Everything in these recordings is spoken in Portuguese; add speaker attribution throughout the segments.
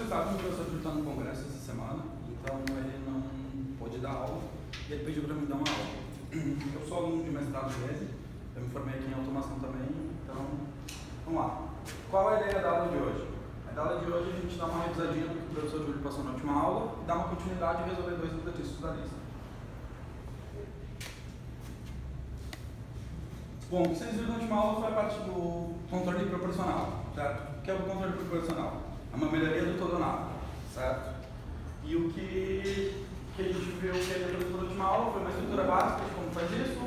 Speaker 1: vocês sabem, o professor está no congresso essa semana, então ele não pôde dar aula e ele pediu para mim dar uma aula. Eu sou aluno de mestrado dele, eu me formei aqui em automação também, então vamos lá. Qual é a ideia da aula de hoje? A da aula de hoje a gente dá uma revisadinha do que o professor Júlio passou na última aula e dá uma continuidade e resolver dois exercícios da lista. Bom, o que vocês viram na última aula foi a parte do controle proporcional, certo? O que é o controle proporcional? É uma melhoria do todo ou nada, certo? E o que a gente viu que ele na última aula foi uma estrutura básica de como faz isso,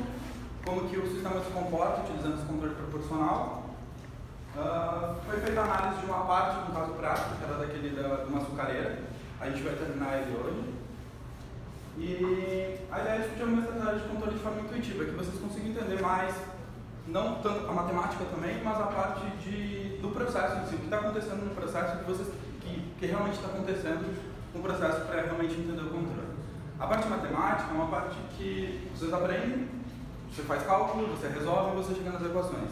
Speaker 1: como que o sistema se comporta utilizando esse controle proporcional. Foi feita a análise de uma parte, no caso prático, que era daquele de uma açucareira. A gente vai terminar ele hoje. E a ideia é discutir uma estratégia de controle de forma intuitiva, que vocês consigam entender mais, não tanto a matemática também, mas a parte do processo em si, o que está acontecendo no processo, que realmente está acontecendo no processo para realmente entender o controle. A parte matemática é uma parte que vocês aprendem, você faz cálculo, você resolve e você chega nas equações.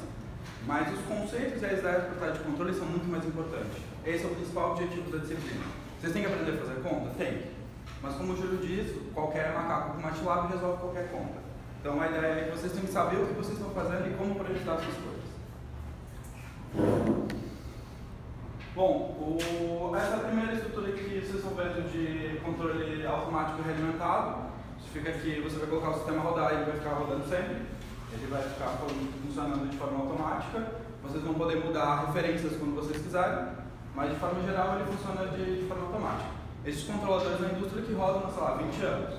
Speaker 1: Mas os conceitos e as ideias por trás de controle são muito mais importantes. Esse é o principal objetivo da disciplina. Vocês têm que aprender a fazer conta? Tem. Mas como o Júlio diz, qualquer macaco com MATLAB resolve qualquer conta. Então a ideia é que vocês têm que saber o que vocês estão fazendo e como projetar suas coisas. Bom, essa é a primeira estrutura que vocês estão vendo de controle automático realimentado. Significa que você vai colocar o sistema a rodar e ele vai ficar rodando sempre. Ele vai ficar funcionando de forma automática. Vocês vão poder mudar referências quando vocês quiserem, mas de forma geral ele funciona de forma automática. Esses controladores na indústria que rodam, sei lá, 20 anos.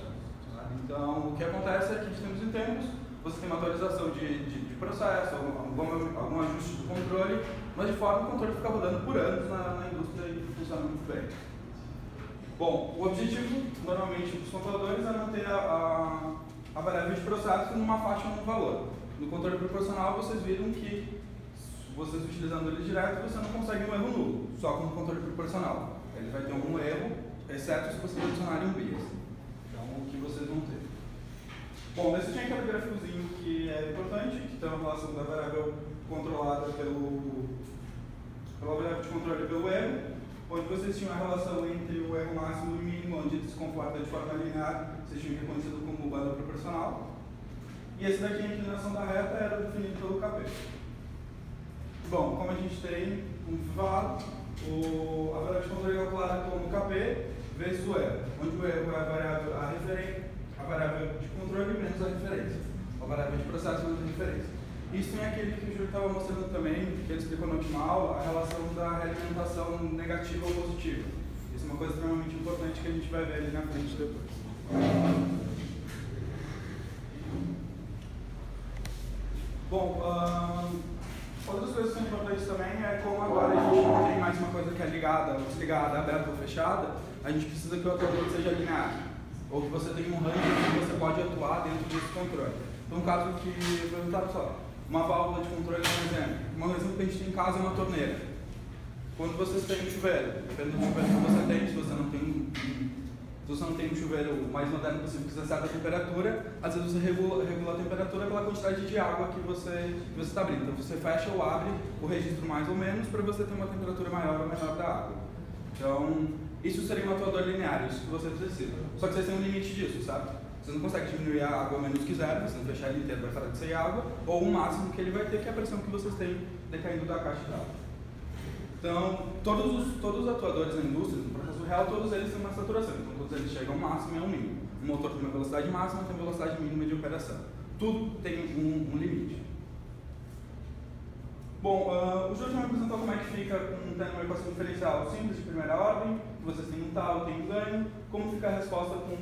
Speaker 1: Então, o que acontece é que de tempos em tempos você tem uma atualização de processo, algum ajuste do controle, mas de forma o controle fica rodando por anos na indústria e funciona muito bem. Bom, o objetivo normalmente dos controladores é manter a variável de processo numa faixa ou num valor. No controle proporcional vocês viram que vocês utilizando ele direto você não consegue um erro nulo, só com o controle proporcional. Ele vai ter algum erro, exceto se vocês adicionarem um bias. Então, o que vocês vão ter. Bom, esse tinha aquele gráficozinho que é importante, que tem uma relação da variável controlada pela variável de controle pelo erro, onde vocês tinham a relação entre o erro máximo e o mínimo, onde ele se comporta de forma linear, vocês tinham reconhecido como valor proporcional. E esse daqui, a inclinação da reta, era definido pelo KP. Bom, como a gente tem, como foi falado, a variável de controle é calculada como KP vezes o erro, onde o erro é a variável de controle menos a referência, a variável de processo menos a referência. Isso tem aquele que o Júlio estava mostrando também, que ele explicou na última aula, a relação da realimentação negativa ou positiva. Isso é uma coisa extremamente importante que a gente vai ver ali na frente depois. Bom, outras coisas que são importantes também é como agora a gente não tem mais uma coisa que é ligada, ou desligada, aberta ou fechada, a gente precisa que o atuador seja linear, ou que você tenha um range que você pode atuar dentro desse controle. Então, um caso que eu perguntava só, uma válvula de controle, por exemplo. Um exemplo que a gente tem em casa é uma torneira. Quando vocês têm um chuveiro, dependendo do chuveiro que você tem, se você não tem um chuveiro mais moderno possível, que você certa temperatura, às vezes você regula a temperatura pela quantidade de água que você está abrindo. Então você fecha ou abre o registro mais ou menos para você ter uma temperatura maior ou menor da água. Então, isso seria um atuador linear, isso que você precisa. Só que vocês têm um limite disso, sabe? Você não consegue diminuir a água menos que zero, você não fechar ele inteiro vai parar de sair água, ou o máximo que ele vai ter, que é a pressão que vocês têm decaindo da caixa d'água. Então, todos os atuadores na indústria, no processo real, todos eles têm uma saturação. Então, todos eles chegam ao máximo e ao mínimo. O motor tem uma velocidade máxima, tem uma velocidade mínima de operação. Tudo tem um limite. O Júlio já me apresentou como é que fica tendo uma equação diferencial simples de primeira ordem, que vocês têm um tal, tem um ganho, como fica a resposta com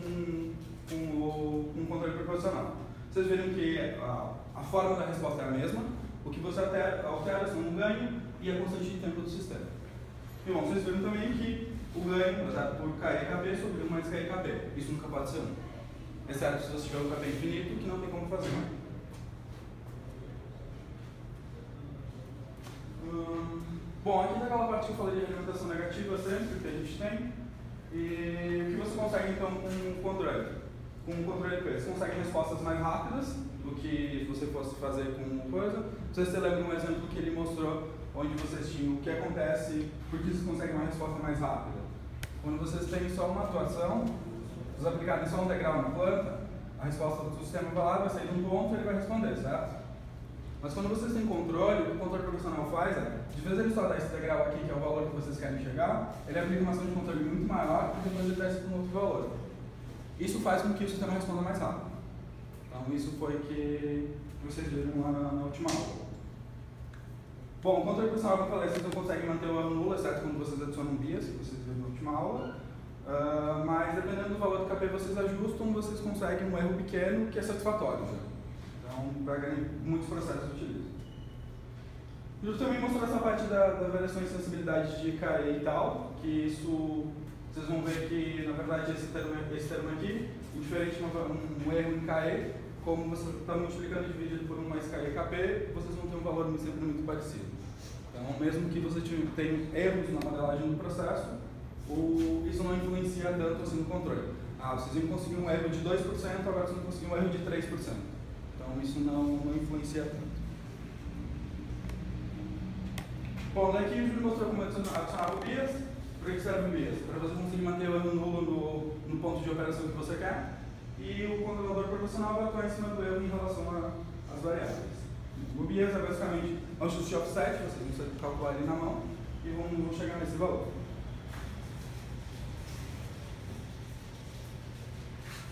Speaker 1: o controle proporcional. Vocês viram que a forma da resposta é a mesma, o que você altera são um ganho e a constante de tempo do sistema. E bom, vocês viram também que o ganho, usado por K e KB sobre 1 mais K e KB. Isso nunca pode ser 1. Exceto se você tiver um KB infinito, que não tem como fazer. Bom, aqui está aquela parte que eu falei de alimentação negativa sempre, que a gente tem. E o que você consegue então com o controle? Com o controle P, você consegue respostas mais rápidas do que se você fosse fazer com coisa. Vocês se lembram um exemplo que ele mostrou, onde vocês tinham o que acontece, porque vocês conseguem uma resposta mais rápida. Quando vocês têm só uma atuação, vocês aplicarem só um degrau na planta, a resposta do sistema vai lá, vai sair de um ponto e ele vai responder, certo? Mas quando vocês têm controle, o que o controle proporcional faz é, de vez ele só dá esse degrau aqui, que é o valor que vocês querem chegar, ele aplica uma ação de controle muito maior e depois ele desce para um outro valor. Isso faz com que o sistema responda mais rápido. Então isso foi que vocês viram lá na última aula. Bom, o controle proporcional, como eu falei, vocês não conseguem manter o erro nulo, exceto quando vocês adicionam bias, que vocês viram na última aula. Mas dependendo do valor do KP vocês ajustam, vocês conseguem um erro pequeno que é satisfatório. Né? Então, muitos processos utilizam. Eu também mostrou essa parte da variação em sensibilidade de KE e tal, que isso, vocês vão ver que, na verdade, esse termo aqui, diferente de um erro em KE, como você está multiplicando e dividido por 1 mais KE e KP, vocês vão ter um valor sempre muito parecido. Então, mesmo que você tenha erros na modelagem do processo, isso não influencia tanto assim no controle. Vocês iam conseguir um erro de 2%, agora vocês vão conseguir um erro de 3%. Então, isso não influencia tanto. Bom, daqui o Júlio mostrou como adicionar o BIAS. Para que serve o BIAS? Para você conseguir manter o erro nulo no ponto de operação que você quer. E o controlador proporcional vai atuar em cima do erro em relação às variáveis. O BIAS é basicamente um ajuste de offset, vocês vão calcular ele na mão e vão chegar nesse valor.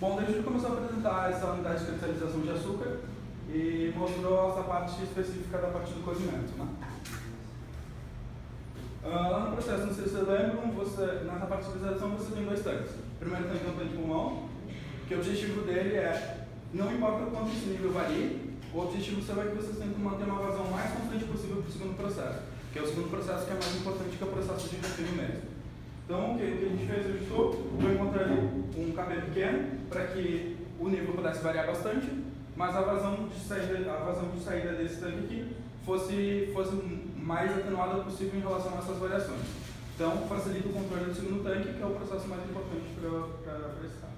Speaker 1: Bom, daí a gente começou a apresentar essa unidade de cristalização de açúcar e mostrou essa parte específica da parte do cozimento. Né? Lá no processo, não sei se vocês lembram, nessa parte de cristalização você tem 2 tanques. O primeiro tanque é um tanque de pulmão, que o objetivo dele é, não importa quanto esse nível varie, o objetivo seu é que vocês tentam manter uma vazão mais constante possível para o segundo processo, que é o segundo processo que é mais importante que o processo de refino mesmo. Então, o que a gente fez foi encontrar ali um KP pequeno para que o nível pudesse variar bastante, mas a vazão de saída desse tanque aqui fosse mais atenuada possível em relação a essas variações. Então, facilita o controle do segundo tanque, que é o processo mais importante para esse caso.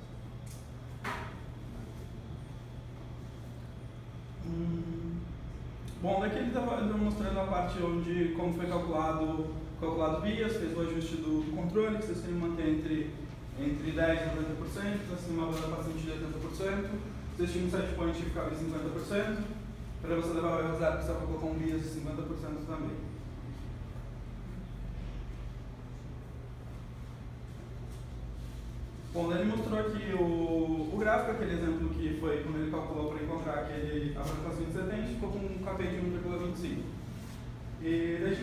Speaker 1: Bom, daqui ele estava mostrando a parte onde como foi calculado o BIAS, fez o ajuste do controle, que vocês queriam manter entre 10% e 90%, assim uma banda paciente de 80%, vocês tinham um set point que ficava em 50%, para você levar o erro zero, precisava colocar um BIAS de 50% também. Bom, ele mostrou aqui o gráfico, aquele exemplo que foi quando ele calculou para encontrar a variação de setente, ficou com um KP de 1,25. E daí o que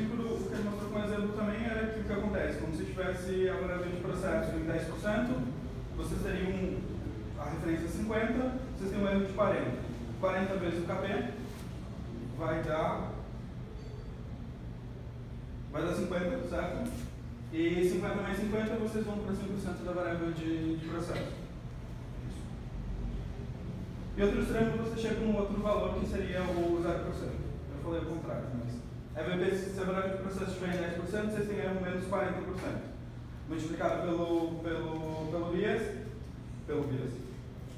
Speaker 1: ele mostrou como exemplo também era que o que acontece, como se tivesse a variação de processo em 10%, vocês teriam a referência 50, vocês têm um erro de 40. 40 vezes o KP vai dar 50, certo? E 50 mais 50, vocês vão para 5% da variável de processo. E outro extremo, você chega com um outro valor que seria o 0%. Eu falei ao contrário, mas EVP, se a variável de processo estiver em 10%, vocês têm erro menos 40%. Multiplicado pelo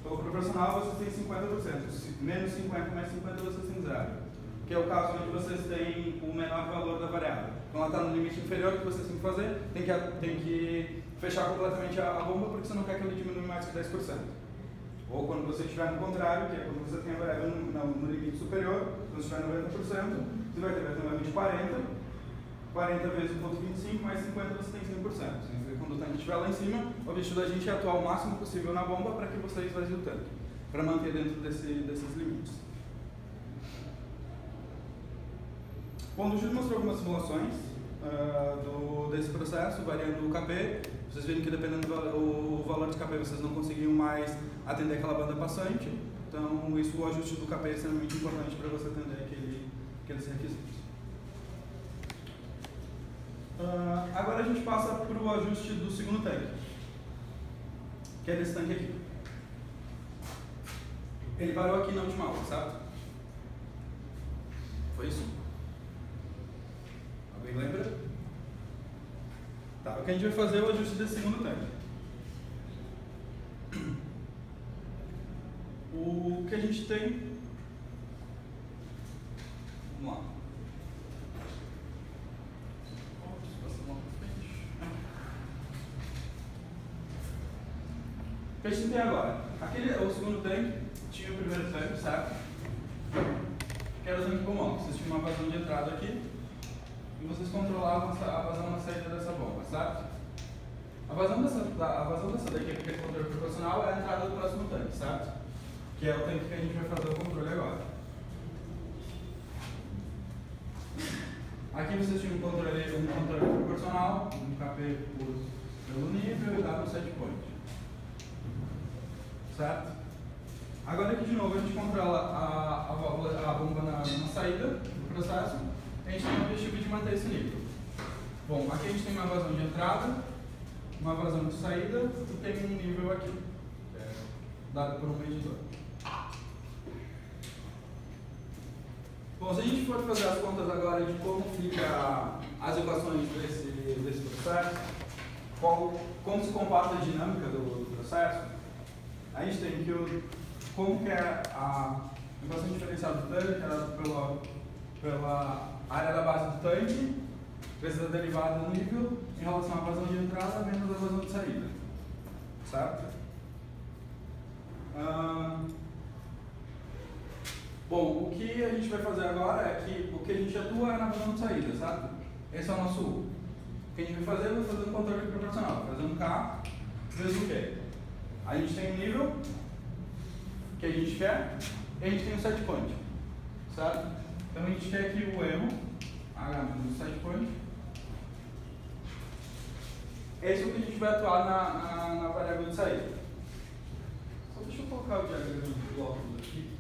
Speaker 1: proporcional, vocês têm 50%. Menos 50 mais 50, vocês têm 0. Que é o caso onde vocês têm o menor valor da variável. Então ela está no limite inferior, o que vocês têm que fazer? Tem que fechar completamente a bomba, porque você não quer que ela diminua mais que 10%. Ou quando você estiver no contrário, que é quando você tem a variável no limite superior, quando você estiver em 90%, você vai ter um erro de 40 vezes 1,25 mais 50 você tem 100%. Quando o tanque estiver lá em cima, o objetivo da gente é atuar o máximo possível na bomba para que você esvaziem o tanque, para manter dentro desses limites. Bom, o Júlio mostrou algumas simulações desse processo, variando o KP. Vocês viram que dependendo do valor de KP, vocês não conseguiam mais atender aquela banda passante. Então, o ajuste do KP é extremamente importante para você atender aqueles requisitos. Agora a gente passa para o ajuste do segundo tanque, que é desse tanque aqui. Ele parou aqui na última aula, certo? Foi isso? Alguém lembra? Tá, o que a gente vai fazer é o ajuste desse segundo tanque. O que a gente tem... Vamos lá. que a gente tem agora? Aquele é o segundo tanque, tinha o primeiro tanque, certo? Que era o tanque pulmão. Vocês tinham uma vazão de entrada aqui e vocês controlavam a vazão na saída dessa bomba, certo? A vazão dessa daqui, que é o controle proporcional, é a entrada do próximo tanque, certo? Que é o tanque que a gente vai fazer o controle agora. Aqui vocês tinham um controle proporcional, um KP pelo nível e dava um set point. Certo? Agora aqui de novo a gente controla a bomba na saída do processo. A gente tem o objetivo de manter esse nível. Bom, aqui a gente tem uma vazão de entrada, uma vazão de saída e tem um nível aqui, dado por um medidor. Bom, se a gente for fazer as contas agora de como fica as equações desse processo, como se comporta a dinâmica do processo, a gente tem que como que é a equação diferencial do tanque, pela área da base do tanque, vezes a derivada do nível, em relação à vazão de entrada menos a vazão de saída. Certo? Bom, o que a gente vai fazer agora é que o que a gente atua é na vazão de saída, certo? Esse é o nosso U. O que a gente vai fazer? Vou fazer um controle proporcional, fazendo K vezes o Q. A gente tem um nível que a gente quer e a gente tem um set point, certo? Então a gente quer que o erro, H menos o set point, esse é o que a gente vai atuar na variável de saída. Só deixa eu colocar o diagrama de blocos aqui.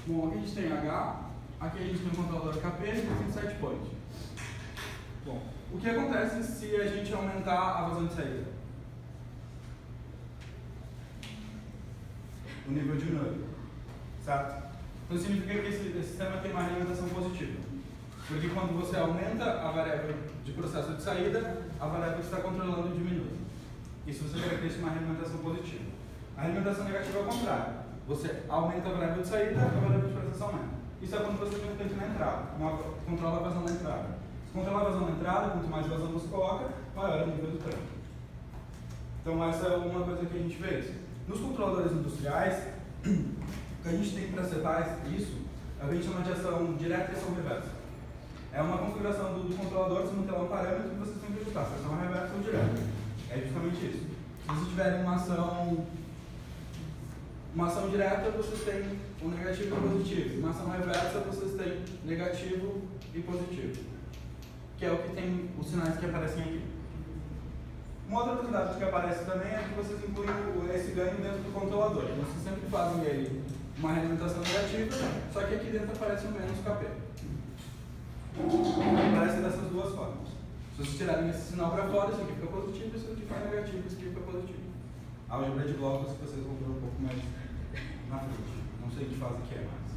Speaker 1: Bom, aqui a gente tem H, aqui a gente tem o controlador KP e aqui tem o set point. Bom, o que acontece se a gente aumentar a vazão de saída? O nível diminui, certo? Então significa que esse sistema tem uma alimentação positiva. Porque quando você aumenta a variável de processo de saída, a variável que você está controlando diminui. Isso você caracteriza uma alimentação positiva. A alimentação negativa é o contrário. Você aumenta a variável de saída, a variável de processo aumenta. Isso é quando você tem um tanque na entrada, controla a vazão da entrada. Se controlar a vazão da entrada, quanto mais vazão você coloca, maior é o nível do tanque. Então essa é uma coisa que a gente fez. Nos controladores industriais, o que a gente tem para setar isso é o que a gente chama de ação direta e ação reversa. É uma configuração do controlador, você não tem lá um parâmetro que vocês têm que ajustar, se é ação reversa ou direta. É justamente isso. Se vocês tiverem uma ação direta, vocês têm um negativo e um positivo. Uma ação reversa, vocês têm negativo e positivo. Que é o que tem os sinais que aparecem aqui. Uma outra utilidade que aparece também é que vocês incluem esse ganho dentro do controlador. Vocês sempre fazem ele uma realimentação negativa, só que aqui dentro aparece o menos KP. Aparece dessas duas formas. Se vocês tirarem esse sinal para fora, isso aqui fica positivo, isso aqui fica negativo, isso aqui fica positivo. A álgebra de blocos que vocês vão ver um pouco mais na frente. Não sei que fase que é mais.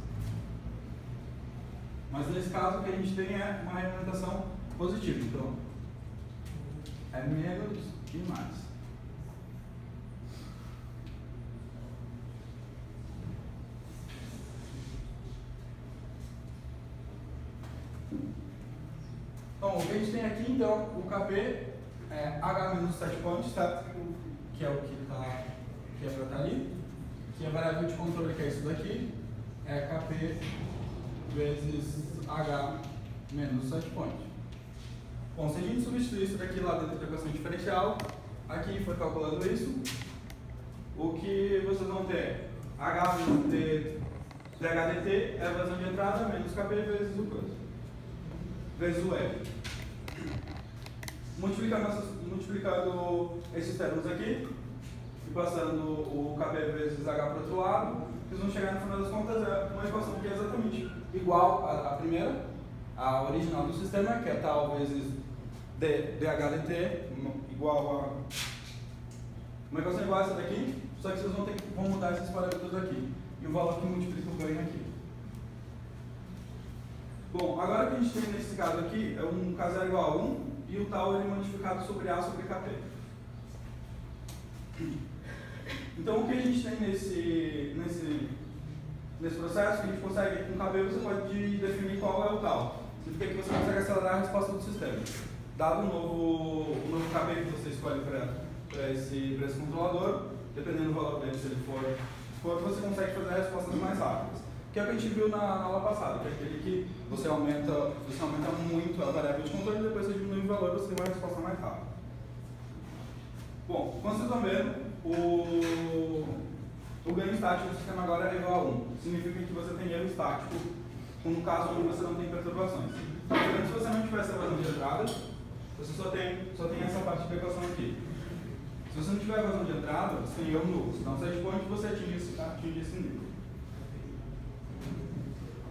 Speaker 1: Mas nesse caso o que a gente tem é uma realimentação positiva. Então, é menos e mais. Então, o que a gente tem aqui, então, o KP é H menos set point, certo? Que é o que é para estar ali. Que a variável de controle, que é isso daqui, é KP vezes H menos set point. Bom, se a gente substituir isso daqui lá dentro da equação diferencial, aqui foi calculando isso, o que vocês vão ter? H vezes DHDT é a vazão de entrada menos KP vezes o coisa. Vezes o L. Multiplicando esses termos aqui, e passando o KP vezes H para o outro lado, vocês vão chegar no final das contas é uma equação que é exatamente igual à primeira, a original do sistema, que é tal vezes DHDT igual Uma equação igual a essa daqui, só que vocês vão mudar esses parâmetros aqui. E o valor que multiplica o ganho aqui. Bom, agora o que a gente tem nesse caso aqui é um K0 igual a 1 e o tal ele modificado sobre A sobre KP. Então o que a gente tem nesse processo, que a gente consegue, com KB você pode definir qual é o tal. Significa que você consegue acelerar a resposta do sistema. Dado o novo KB que você escolhe para esse controlador, dependendo do valor dele, se ele for, você consegue fazer respostas mais rápidas. Que é o que a gente viu na aula passada, que é aquele que você aumenta muito a variável de controle e depois você diminui o valor e você tem uma resposta mais rápida. Bom, como vocês estão vendo, o ganho estático do sistema agora é igual a 1. Significa que você tem erro estático, no caso onde você não tem perturbações. Portanto, se você não tiver essa vazão de entrada, você só tem essa parte da equação aqui. Se você não tiver vazão de entrada, você tem erro nulo. Então, set point você atinge esse nível.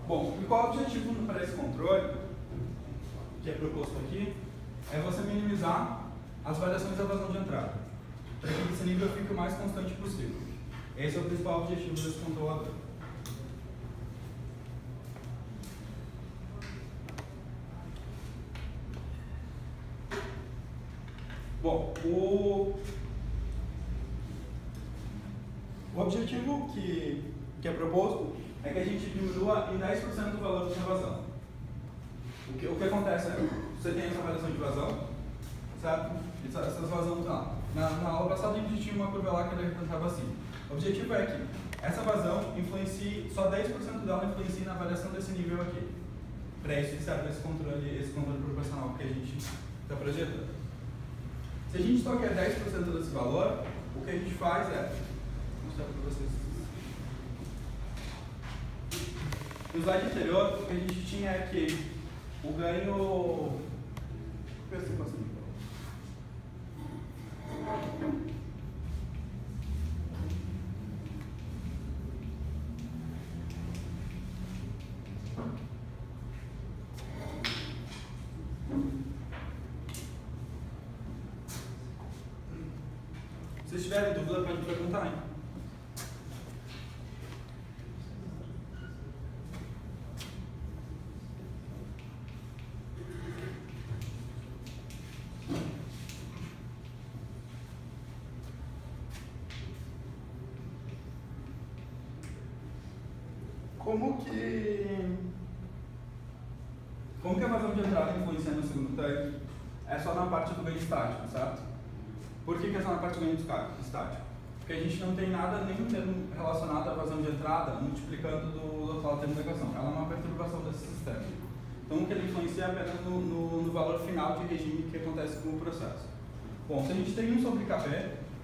Speaker 1: Bom, e qual o objetivo para esse controle, que é proposto aqui, é você minimizar as variações da vazão de entrada, para que esse nível fique o mais constante possível. Esse é o principal objetivo desse controlador. Bom, o objetivo que é proposto é que a gente diminua em 10% o valor dessa vazão. O que acontece é, você tem essa variação de vazão, certo? Essas vazões lá. Na aula passada a gente tinha uma curva lá que ele representava assim. O objetivo é que essa vazão influencie, só 10% dela influencia na variação desse nível aqui. Para isso que serve esse controle proporcional que a gente está projetando. Se a gente só quer 10% desse valor, o que a gente faz é, vou mostrar para vocês. No slide anterior, o que a gente tinha é que o ganho. Se vocês tiverem dúvida, pode perguntar, hein? Como que a vazão de entrada influencia no segundo tanque? É só na parte do ganho estático, certo? Por que é só na parte do ganho estático? Porque a gente não tem nada, nenhum termo relacionado à vazão de entrada multiplicando do outro lado termo da equação. Ela é uma perturbação desse sistema. Então o que ele influencia é apenas no valor final de regime que acontece com o processo. Bom, se a gente tem 1 sobre Kp,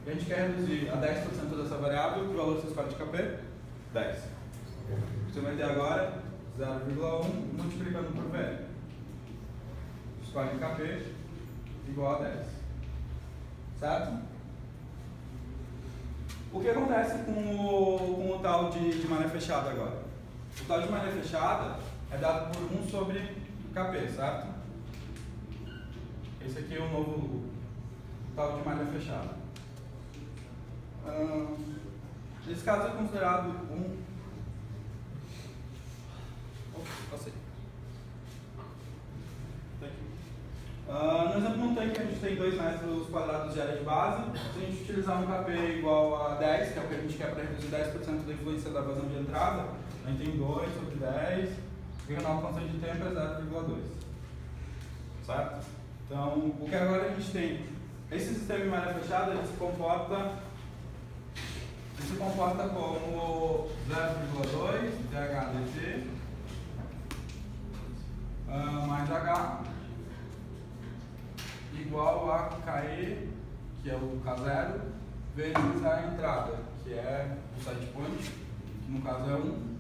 Speaker 1: e a gente quer reduzir a 10% dessa variável, que valor você escolhe de Kp? 10. Você vai ter agora 0,1 multiplicando por V. Escolhe Kp igual a 10. Certo? O que acontece com o tal de malha fechada agora? O tal de malha fechada é dado por 1 sobre Kp, certo? Esse aqui é o novo tal de malha fechada. Nesse caso é considerado passei. No exemplo de um tanque, a gente tem 2 metros quadrados de área de base. Se a gente utilizar um Kp igual a 10, que é o que a gente quer para reduzir 10% da influência da vazão de entrada, a gente tem 2 sobre 10, e a nova constante de tempo é 0,2. Certo? Então, o que agora a gente tem? Esse sistema de malha fechada ele se comporta como 0,2 dHdt mais H igual a KE, que é o K0, vezes a entrada, que é o set point, que no caso é 1,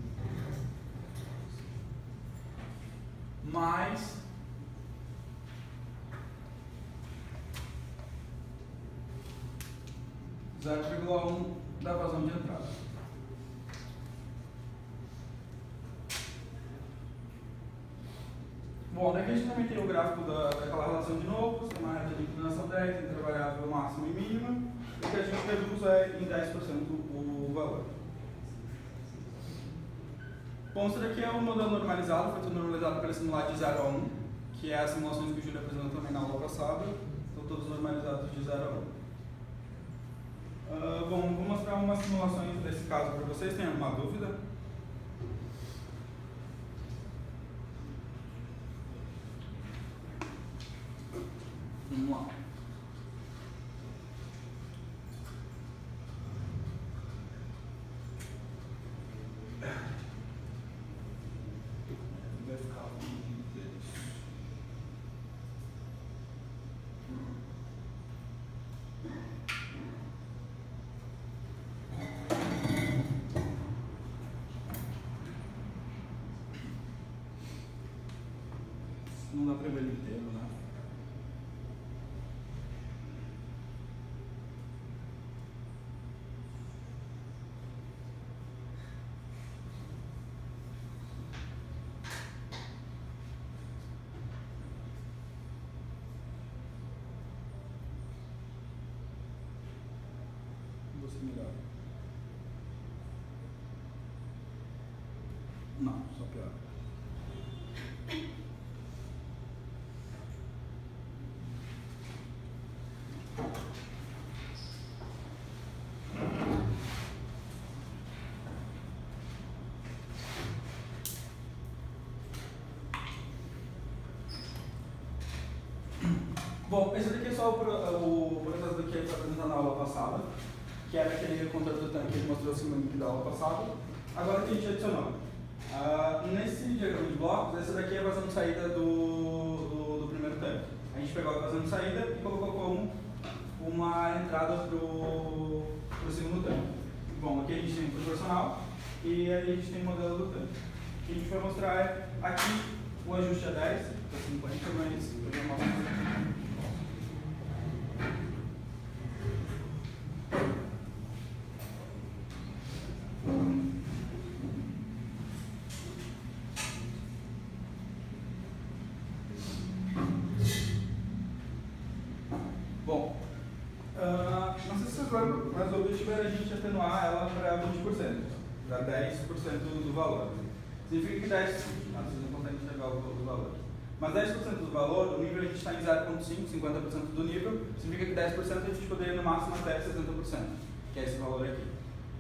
Speaker 1: mais (0,1) da vazão de entrada. Bom, daqui a gente também tem o gráfico daquela relação de novo, tem uma reta de inclinação 10 entre a variável máxima e mínima. O que a gente deduz custo é em 10% o valor. Bom, isso daqui é o modelo normalizado, foi tudo normalizado para simular de 0 a 1, que é as simulações que o Júlio apresentou também na aula passada, estão todos normalizados de 0 a 1. Bom, vou mostrar umas simulações desse caso para vocês, tem alguma dúvida? Vamos lá. Vai ficar não dá para ver ele inteiro, né? Melhor. Não, só pior. Bom, esse daqui é só o processo que ele foi apresentado na aula passada, que era aquele controle do tanque que ele mostrou assim no link da aula passada. Agora que a gente adicionou. Nesse diagrama de blocos, essa daqui é a vazão de saída do primeiro tanque. A gente pegou a vazão de saída e colocou como uma entrada para o segundo tanque. Bom, aqui a gente tem o proporcional e aí a gente tem o modelo do tanque. O que a gente vai mostrar é, aqui o ajuste é 10, para 50, mas eu já mostro. Bom, não sei se vocês lembram, mas o objetivo era a gente atenuar ela para 20%, para 10% do valor. Significa que 10%, vocês não conseguem enxergar o valor. Mas 10% do valor, o nível a gente está em 0,5, 50% do nível, significa que 10% a gente poderia no máximo até 70%, que é esse valor aqui.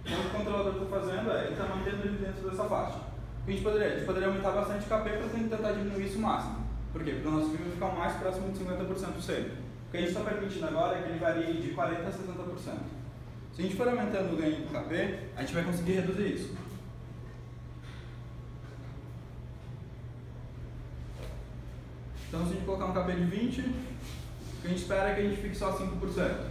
Speaker 1: Então o que o controlador está fazendo é, ele está mantendo ele dentro dessa faixa. O que a gente poderia aumentar bastante o KP para tentar diminuir isso o máximo. Por quê? Porque o nosso nível ficar o mais próximo de 50% sempre. O que a gente está permitindo agora é que ele varie de 40% a 60%. Se a gente for aumentando o ganho do KP, a gente vai conseguir reduzir isso. Então, se a gente colocar um KP de 20, o que a gente espera é que a gente fique só 5%.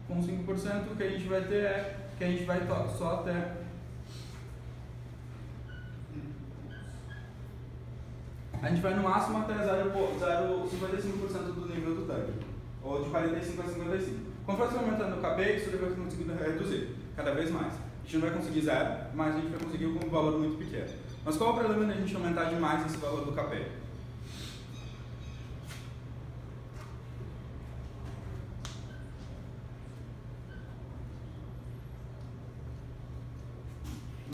Speaker 1: Com 5%, o que a gente vai ter é que a gente vai só até... A gente vai no máximo até 0,55% do nível do tanque, ou de 45 a 55. Conforme for aumentando o KP, isso vai conseguir reduzir cada vez mais. A gente não vai conseguir 0, mas a gente vai conseguir com um valor muito pequeno. Mas qual é o problema de a gente aumentar demais esse valor do KP?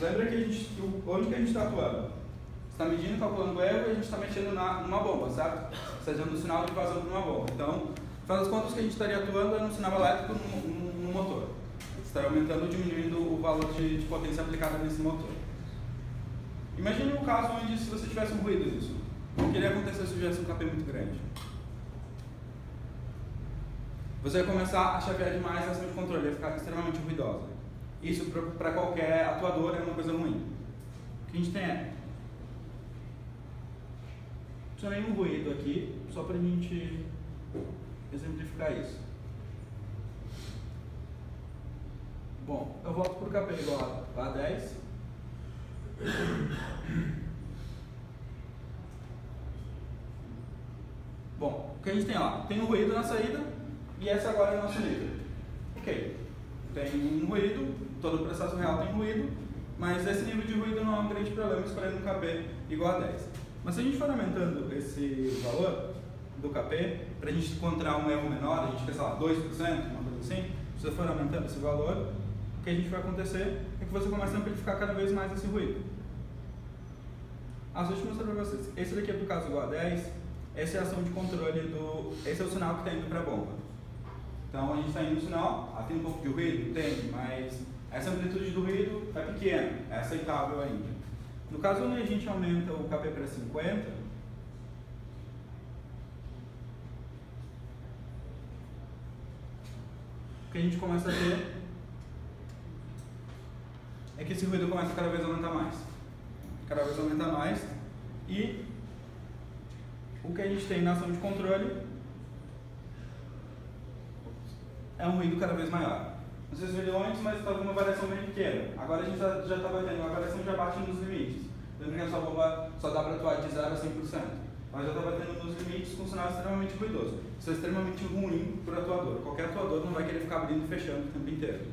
Speaker 1: Lembra que onde que a gente está atuando? Você está medindo, calculando o erro e a gente está mexendo numa bomba, certo? Seja no sinal de vazão de uma bomba. Então, faz as contas que a gente estaria atuando é no sinal elétrico no motor. Você estaria aumentando ou diminuindo o valor de potência aplicada nesse motor. Imagine um caso onde se você tivesse um ruído nisso. O que iria acontecer se tivesse um KP muito grande? Você vai começar a chavear demais a ação de controle, vai ficar extremamente ruidosa. Isso para qualquer atuador é uma coisa ruim. O que a gente tem é... Só nenhum ruído aqui, só para a gente exemplificar isso. Bom, eu volto para o KP igual a 10. Bom, o que a gente tem lá? Tem um ruído na saída e esse agora é o nosso nível. Ok, tem um ruído, todo o processo real tem ruído, mas esse nível de ruído não é um grande problema escolhendo um KP igual a 10. Mas se a gente for aumentando esse valor, do KP, para a gente encontrar um erro menor, a gente quer, sei lá, 2%, uma coisa assim, se você for aumentando esse valor, o que a gente vai acontecer é que você começa a amplificar cada vez mais esse ruído. As últimas para vocês, esse daqui é do caso igual a 10, essa é a ação de controle esse é o sinal que está indo para a bomba. Então a gente está indo no sinal, tem um pouco de ruído? Tem, mas essa amplitude do ruído é pequena, é aceitável ainda. No caso onde a gente aumenta o KP para 50, o que a gente começa a ter é que esse ruído começa a cada vez a aumentar mais. Cada vez aumenta mais, e o que a gente tem na ação de controle é um ruído cada vez maior. Não sei se viram antes, mas estava uma variação bem pequena. Agora a gente já está batendo, a variação já bate nos limites. Lembrando que a sua bomba só dá para atuar de 0 a 100%. Mas já está batendo nos limites com um sinal extremamente ruidoso. Isso é extremamente ruim para o atuador. Qualquer atuador não vai querer ficar abrindo e fechando o tempo inteiro.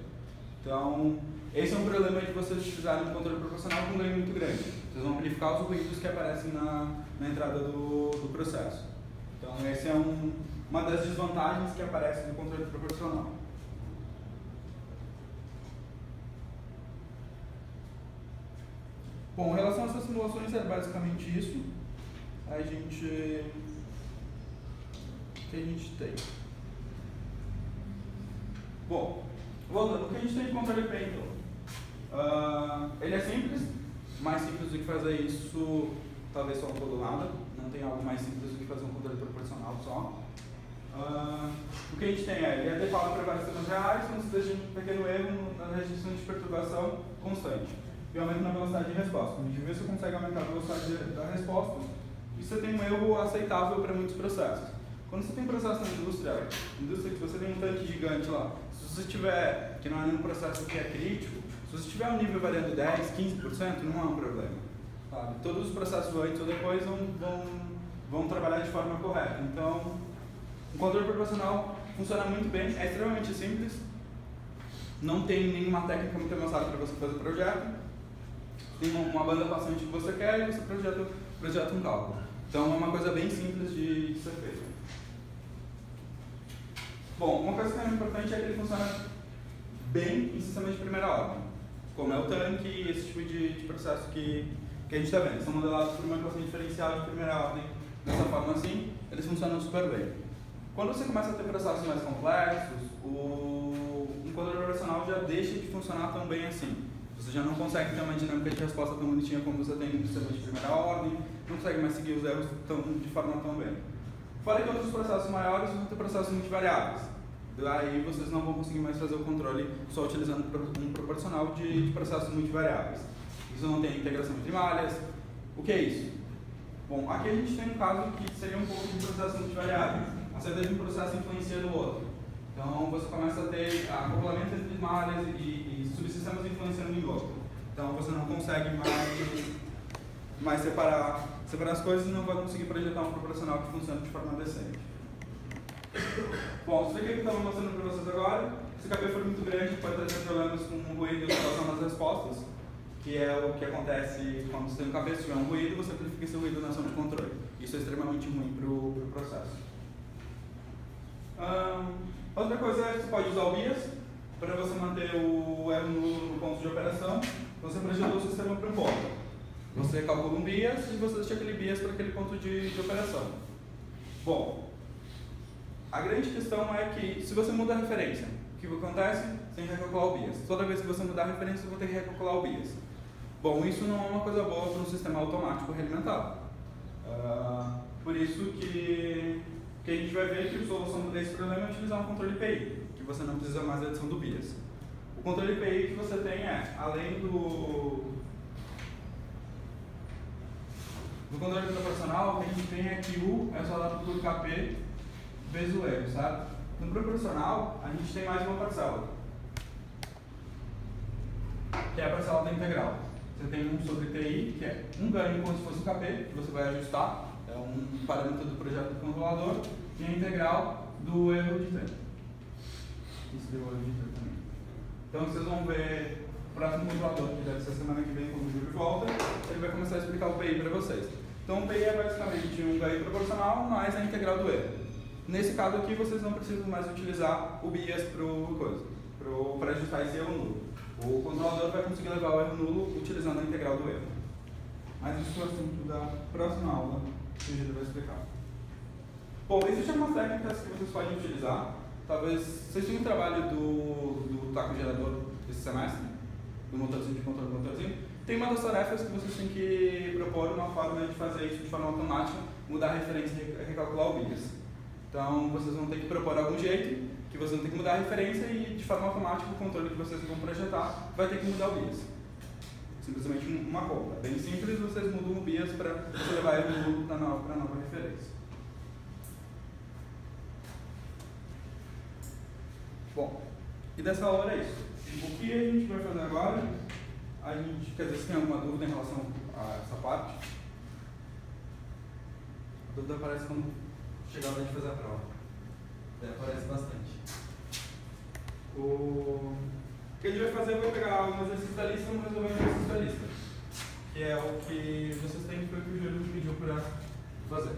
Speaker 1: Então, esse é um problema de vocês utilizarem um controle proporcional com um ganho muito grande. Vocês vão amplificar os ruídos que aparecem na entrada do processo. Então, essa é uma das desvantagens que aparece no controle proporcional. Bom, em relação a essas simulações, é basicamente isso. O que a gente tem? Bom, voltando, o que a gente tem de controle EPI, então? Ele é simples, mais simples do que fazer isso, talvez só um todo nada. Não tem algo mais simples do que fazer um controle proporcional só. O que a gente tem ele é adequado para vários sistemas reais, quando você deixa um pequeno erro na restrição de perturbação constante. E aumenta na velocidade de resposta. A gente vê se você consegue aumentar a velocidade da resposta, e você tem um erro aceitável para muitos processos. Quando você tem processo na indústria que você tem um tanque gigante lá, se você tiver, que não é nenhum processo que é crítico, se você tiver um nível variando 10, 15%, não é um problema. Sabe? Todos os processos antes ou depois vão trabalhar de forma correta. Então, o controle proporcional funciona muito bem, é extremamente simples, não tem nenhuma técnica muito avançada para você fazer o projeto, tem uma banda passante que você quer e você projeta um cálculo. Então é uma coisa bem simples de ser feita. Bom, uma coisa que é importante é que ele funciona bem em sistemas de primeira ordem, como é o tanque e esse tipo de processo que a gente está vendo. São modelados por uma equação diferencial de primeira ordem dessa forma assim, eles funcionam super bem. Quando você começa a ter processos mais complexos, o controle proporcional já deixa de funcionar tão bem assim. Você já não consegue ter uma dinâmica de resposta tão bonitinha como você tem no sistema de primeira ordem, não consegue mais seguir os erros de forma tão bem. Fora que outros processos maiores vão ter processos multivariáveis. Daí vocês não vão conseguir mais fazer o controle só utilizando um proporcional de processos multivariáveis. Isso não tem integração entre malhas. O que é isso? Bom, aqui a gente tem um caso que seria um pouco de processo multivariável. A saída de um processo influencia no outro. Então você começa a ter acoplamento entre malhas e subsistemas influenciando em outro. Então você não consegue mais separar as coisas e não vai conseguir projetar um proporcional que funcione de forma decente. Bom, isso aqui que eu estava mostrando para vocês agora, se o KP for muito grande, pode trazer problemas com ruído e oscilação nas respostas, que é o que acontece quando você tem um KP, se tiver um ruído, você amplifica esse ruído na ação de controle. Isso é extremamente ruim para o processo. Outra coisa é que você pode usar o BIAS para você manter o erro no ponto de operação. Você projetou o sistema para um ponto. Você calcula um BIAS e você deixa aquele BIAS para aquele ponto de operação. Bom, a grande questão é que se você muda a referência, o que acontece? Você tem que recalcular o BIAS. Toda vez que você mudar a referência, você vai ter que recalcular o BIAS. Bom, isso não é uma coisa boa para um sistema automático realimentado. Por isso que a gente vai ver que a solução desse problema é utilizar um controle IPI, que você não precisa mais da adição do BIAS. O controle IPI que você tem é, além do controle proporcional, o que a gente tem é que U é só dado por KP vezes o erro, sabe? No proporcional, a gente tem mais uma parcela, que é a parcela da integral. Você tem 1 sobre TI, que é um ganho como se fosse o KP, que você vai ajustar, é um parâmetro do projeto do controlador, e a integral do erro de tempo. Isso deu erro de tempo também. Então vocês vão ver o próximo controlador, que deve ser semana que vem, quando o Júlio volta, ele vai começar a explicar o PI para vocês. Então o PI é basicamente um ganho proporcional mais a integral do erro. Nesse caso aqui, vocês não precisam mais utilizar o bias para ajustar esse erro nulo. O controlador vai conseguir levar o erro nulo utilizando a integral do erro. Mas isso é o assunto da próxima aula, que o Gildo vai explicar. Bom, existem algumas técnicas que vocês podem utilizar. Talvez vocês tenham um trabalho do taco gerador esse semestre, do motorzinho de controle do motorzinho. Tem uma das tarefas que vocês têm que propor uma forma de fazer isso de forma automática, mudar a referência e recalcular o bias. Então, vocês vão ter que propor algum jeito, que vocês vão ter que mudar a referência e, de forma automática, o controle que vocês vão projetar vai ter que mudar o bias. Simplesmente uma conta. Bem simples, vocês mudam o bias para você levar ele para a nova referência. Bom, e dessa hora é isso. O que a gente vai fazer agora? Quer dizer, se tem alguma dúvida em relação a essa parte? A dúvida aparece quando chegar a hora de fazer a prova. Aparece bastante. O que a gente vai fazer, eu vou pegar um exercício da lista e vamos resolver um exercício da lista. Que é o que vocês têm, foi o que o Júlio me pediu para fazer.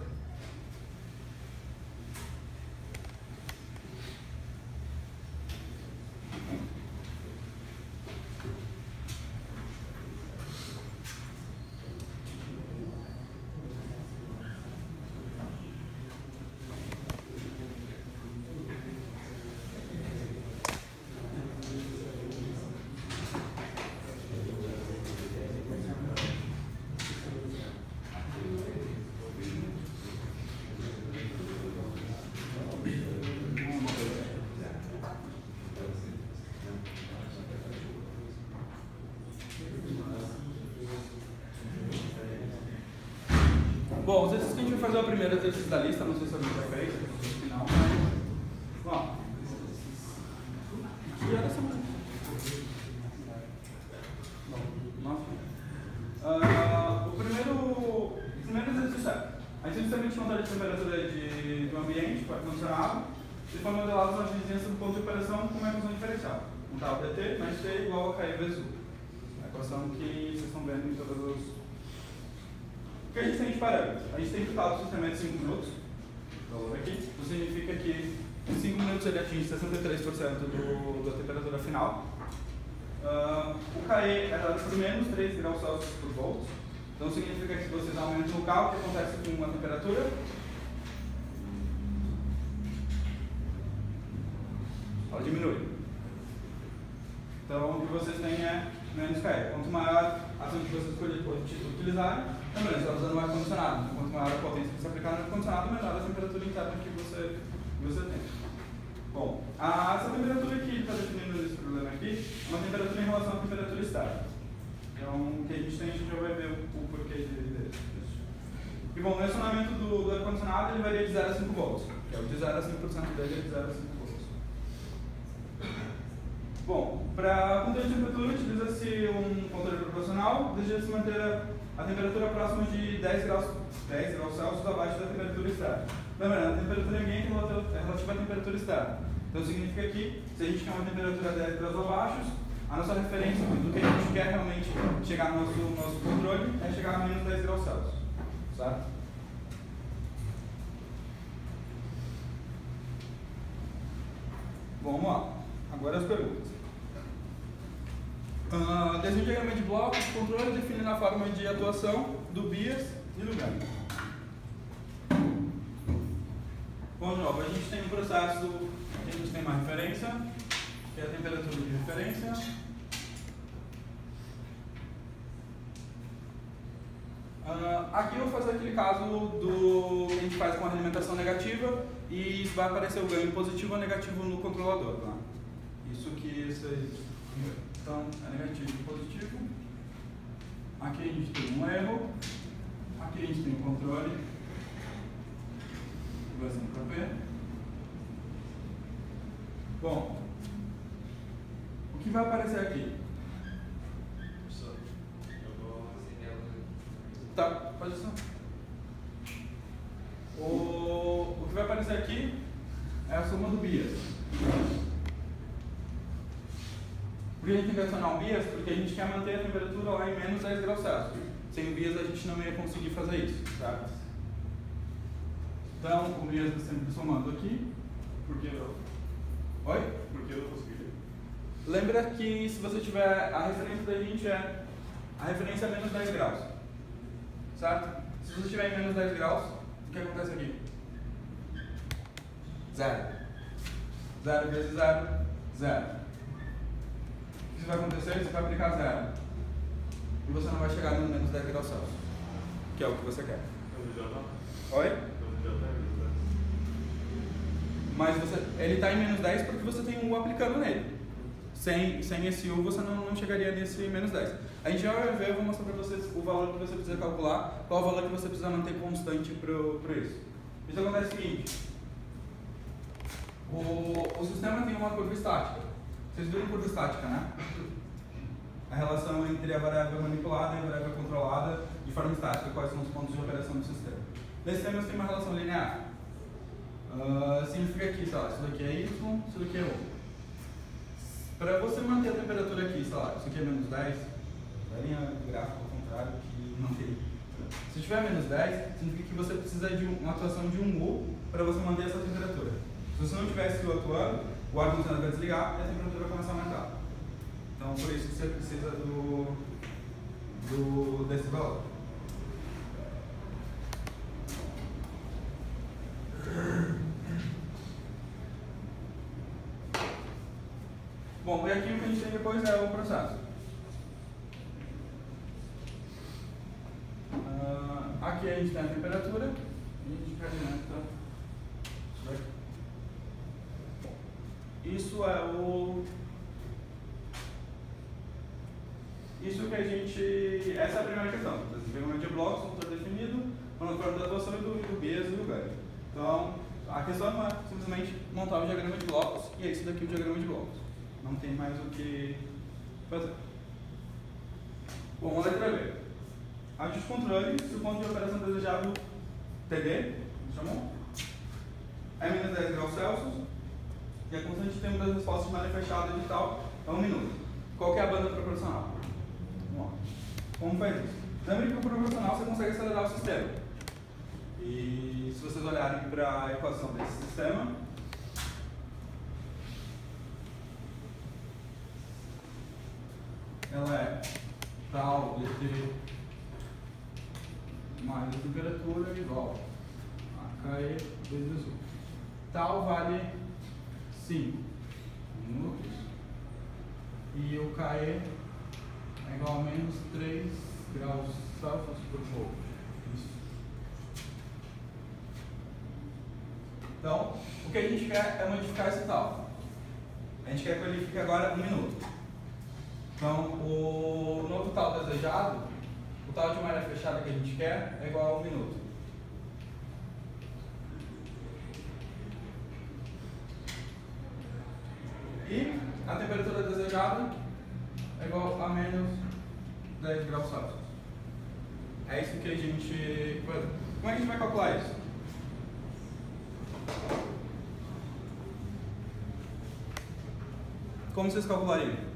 Speaker 1: Bom, os exercícios que a gente vai fazer é o primeiro exercício da lista, não sei se alguém já fez, no final, mas... Bom, que horas são? O primeiro exercício é: a gente simplesmente controle de temperatura do ambiente, para ar-condicionado, e foi modelado na vizinhança do ponto de operação com uma equação diferencial. Um tal pt mais t igual a k vezes u. A equação que vocês estão vendo em todos os... O que a gente tem de parâmetros? A gente tem que estar o sistema de 5 minutos, aqui. Isso significa que em 5 minutos ele atinge 63% da temperatura final. O KE é dado por menos 3 graus Celsius por volt. Então significa que se vocês aumentam o K, o que acontece com a temperatura? Ela diminui. Então o que vocês têm é menos KE. Quanto maior a ação que vocês utilizarem, lembrando, você está usando um ar-condicionado. Então, quanto maior a potência que você aplicar no ar-condicionado, menor a temperatura interna que você tem. Bom, essa temperatura que está definindo nesse problema aqui é uma temperatura em relação à temperatura externa. Então, o que a gente tem, a gente já vai ver o porquê disso. E bom, o relacionamento do ar-condicionado ele varia de 0 a 5 volts, que é o de 0 a 5% dele é de 0 a 5 volts. Bom, para controle de temperatura utiliza-se um controle proporcional, deseja-se manter a temperatura próxima de 10 graus Celsius abaixo da temperatura externa. Lembrando, a temperatura ambiente é relativa à temperatura externa. Então significa que, se a gente quer uma temperatura 10 graus abaixo, a nossa referência do que a gente quer realmente chegar no nosso controle é chegar a menos 10 graus Celsius. Certo? Bom, vamos lá. Agora as perguntas. Desenho um diagrama de blocos de controle definindo a forma de atuação do bias e do ganho. Bom, de novo, a gente tem um processo, a gente tem uma referência, que é a temperatura de referência. Aqui eu vou fazer aquele caso do que a gente faz com a alimentação negativa e vai aparecer o ganho positivo ou negativo no controlador. Tá? Isso que vocês... Então, é negativo e positivo. Aqui a gente tem um erro. Aqui a gente tem um controle. Que vai ser um P. Bom, o que vai aparecer aqui? Tá, pode ser. O que vai aparecer aqui é a soma do bias. Por que a gente tem que adicionar um bias? Porque a gente quer manter a temperatura lá em menos 10 graus Celsius. Sem o vias a gente não ia conseguir fazer isso, certo? Então, o vias é sempre somando aqui.
Speaker 2: Por que não?
Speaker 1: Oi?
Speaker 2: Por que não conseguiria?
Speaker 1: Lembra que se você tiver, a referência da gente é, a referência é menos 10 graus, certo? Se você tiver em menos 10 graus, o que acontece aqui? 0. 0 vezes 0, 0. O que vai acontecer? Você vai aplicar 0. E você não vai chegar no menos 10 graus Celsius, que é o que você quer. Oi? Mas ele está em menos 10 porque você tem um U aplicando nele. Sem esse U você não chegaria nesse menos 10. A gente já vai ver, eu vou mostrar para vocês o valor que você precisa calcular, qual o valor que você precisa manter constante para isso. Isso acontece o seguinte, o sistema tem uma curva estática. Vocês viram curva estática, né? A relação entre a variável manipulada e a variável controlada de forma estática, quais são os pontos de operação do sistema. Nesse sistema você tem uma relação linear. Significa que, sei lá, isso daqui é y, isso daqui é U. Para você manter a temperatura aqui, sei lá, isso aqui é menos 10, a linha gráfica ao contrário que mantém. Se tiver menos 10, significa que você precisa de uma atuação de um U para você manter essa temperatura. Se você não tiver esse U atuando, o ar-condicionado vai desligar e a temperatura vai começar a aumentar. Então, por isso que você precisa desse valor. Bom, e aqui o que a gente tem depois é o processo. Aqui a gente tem a temperatura e a gente alimenta isso daqui. Isso que a gente... Essa é a primeira questão. Desenvolvimento de blocos, motor definido, monocromo da atuação e do bias e do ganho. Então, a questão não é simplesmente montar o diagrama de blocos e é isso daqui o diagrama de blocos. Não tem mais o que fazer. Bom, a letra B. Ajuste de controle se o ponto de operação desejável TD, chamou? É menos 10 graus Celsius e a constante de tempo das respostas de malha fechada e tal é 1 minuto. Qual que é a banda proporcional? Vamos lá. Como faz isso? Lembre que o proporcional você consegue acelerar o sistema. E se vocês olharem para a equação desse sistema, ela é tal dt mais a temperatura igual a KE vezes U. Tal vale 5 minutos e o KE é igual a menos 3 graus Celsius por volt. Isso. Então, o que a gente quer é modificar esse tal. A gente quer que ele fique agora 1 minuto. Então, o novo tal desejado, o tal de malha fechada que a gente quer, é igual a 1 minuto. E a temperatura desejada é igual a menos 10 graus Celsius. É isso que a gente... Como é que a gente vai calcular isso? Como vocês calculariam?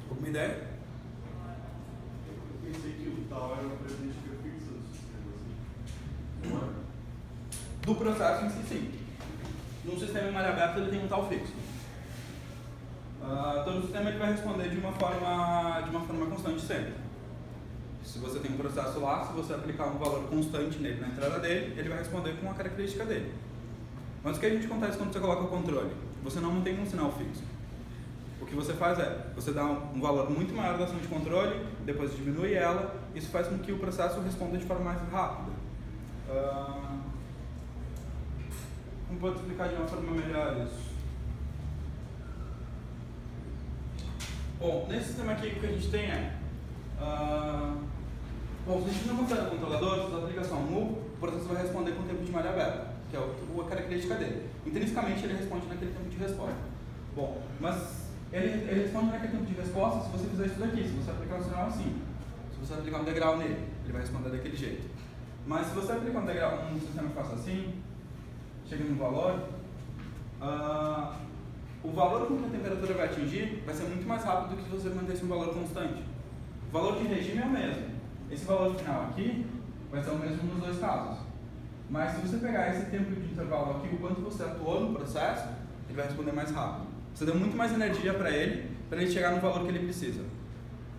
Speaker 1: Alguma ideia?
Speaker 2: Eu pensei que o tal era uma característica fixa do sistema, assim. Não é?
Speaker 1: Do processo em si, sim. Num sistema em malha aberta ele tem um tal fixo. Todo sistema ele vai responder de uma forma constante sempre. Se você tem um processo lá, se você aplicar um valor constante nele na entrada dele, ele vai responder com a característica dele. Mas o que a gente acontece quando você coloca o controle? Você não mantém um sinal fixo. O que você faz é, você dá um valor muito maior da ação de controle, depois diminui ela, isso faz com que o processo responda de forma mais rápida. Como pode explicar de uma forma melhor isso? Bom, nesse sistema aqui o que a gente tem é... bom, se a gente não considera o controlador, se você aplica só um move, o processo vai responder com o tempo de malha aberta, que é a característica dele. Intrinsecamente ele responde naquele tempo de resposta. Bom, mas ele responde naquele tempo de resposta se você fizer isso daqui, se você aplicar um sinal assim. Se você aplicar um degrau nele, ele vai responder daquele jeito. Mas se você aplicar um degrau, um sistema que faça assim, chega num valor, o valor com que a temperatura vai atingir vai ser muito mais rápido do que se você mantesse um valor constante. O valor de regime é o mesmo. Esse valor final aqui vai ser o mesmo nos dois casos. Mas se você pegar esse tempo de intervalo aqui, o quanto você atuou no processo, ele vai responder mais rápido. Você deu muito mais energia para ele chegar no valor que ele precisa.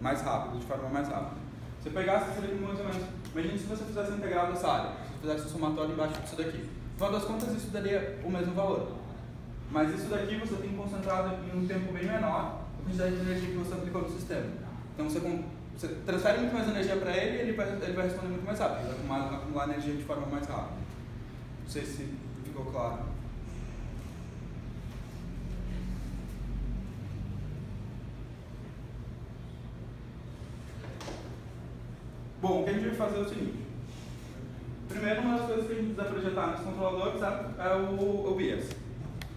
Speaker 1: Mais rápido, de forma mais rápida. Se você pegasse isso daqui mais ou menos, imagine se você fizesse a integral dessa área, se você fizesse o somatório embaixo disso daqui. No final das contas, isso daria o mesmo valor. Mas isso daqui você tem concentrado em um tempo bem menor a quantidade de energia que você aplicou no sistema. Então você transfere muito mais energia para ele e ele vai responder muito mais rápido. Ele vai acumular energia de forma mais rápida. Não sei se ficou claro. Bom, o que a gente vai fazer é o seguinte. Primeiro, uma das coisas que a gente precisa projetar nesse controlador, certo, é o BIAS.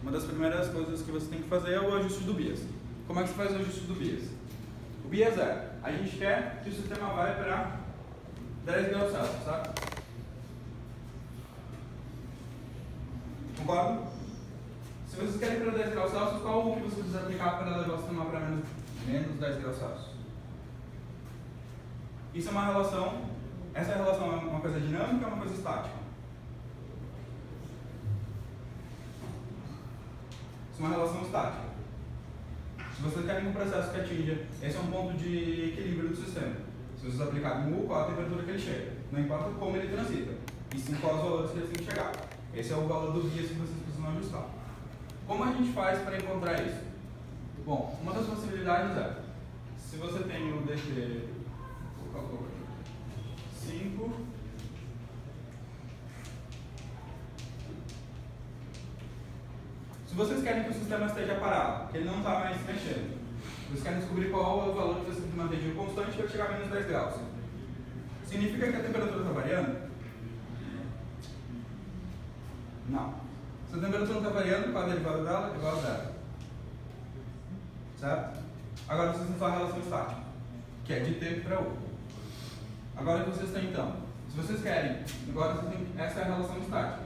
Speaker 1: Uma das primeiras coisas que você tem que fazer é o ajuste do BIAS. Como é que você faz o ajuste do BIAS? O BIAS a gente quer que o sistema vai para 10 graus Celsius, certo? Concordo? Se vocês querem para 10 graus Celsius, qual o que você precisa aplicar para levar o sistema para menos 10 graus Celsius? Isso é uma relação, essa relação é uma coisa dinâmica ou uma coisa estática? Isso é uma relação estática. Se vocês querem um processo que atinja, esse é um ponto de equilíbrio do sistema. Se vocês aplicarem U, qual a temperatura que ele chega? Não importa como ele transita, e sim quais os valores que ele tem que chegar. Esse é o valor do BIAS que vocês precisam ajustar. Como a gente faz para encontrar isso? Bom, uma das possibilidades é, se você tem o DG 5, se vocês querem que o sistema esteja parado, que ele não está mais se mexendo, vocês querem descobrir qual é o valor que você tem que manter de constante para chegar a menos 10 graus. Significa que a temperatura está variando? Não. Se a temperatura não está variando, qual é a derivada dela? É igual a zero. Certo? Agora vocês têm só a relação estática, que é de T para U. Agora que vocês têm então, se vocês querem, agora vocês têm, essa é a relação estática.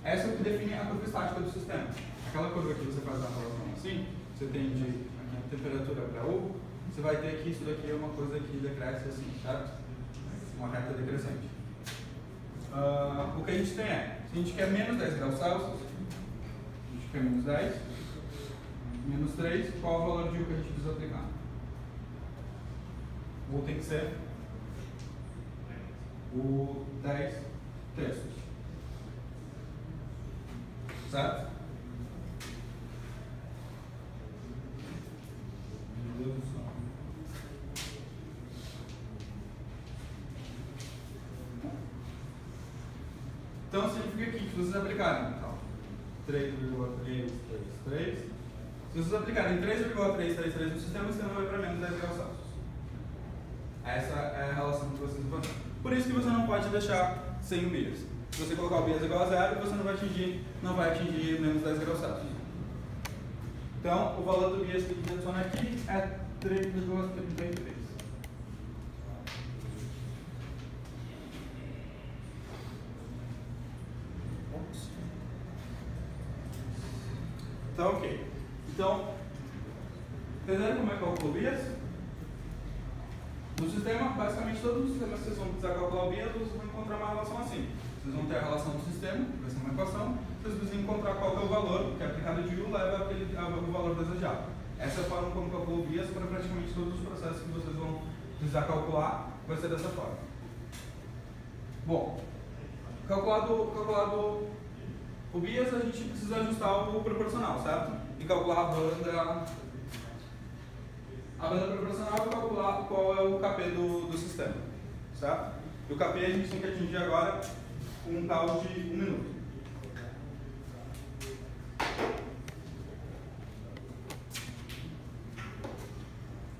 Speaker 1: Essa é o que define a curva estática do sistema. Aquela curva que você faz a relação assim, você tem de aqui, a temperatura para U, você vai ter que isso daqui é uma coisa que decresce assim, certo? Uma reta decrescente. O que a gente tem é, se a gente quer menos 10 graus Celsius, a gente quer menos 10, menos 3, qual é o valor de U que a gente precisa aplicar? U tem que ser o 10 terços. Certo? Meu Deus do céu. Então significa que se vocês aplicarem 3,333, se vocês aplicarem 3,333 no sistema, o sistema vai para menos 10 graus Celsius. Essa é a relação que vocês vão fazer. Por isso que você não pode deixar sem o BIAS. Se você colocar o BIAS igual a zero, você não vai atingir menos 10 graus Celsius. Então, o valor do BIAS que a gente adiciona aqui é 3,33. Então, ok. Então, entenderam como é que calcula o BIAS? No sistema, basicamente todos os sistemas que vocês vão precisar calcular o BIAS, vocês vão encontrar uma relação assim. Vocês vão ter a relação do sistema, que vai ser uma equação, vocês precisam encontrar qual que é o valor, que a aplicada de U leva ao valor desejado. Essa é a forma como calcula o BIAS para praticamente todos os processos que vocês vão precisar calcular, vai ser dessa forma. Bom, calculado o BIAS, a gente precisa ajustar o proporcional, certo? E calcular a banda proporcional e calcular qual é o KP do sistema, certo? E o KP a gente tem que atingir agora com um tal de 1 minuto.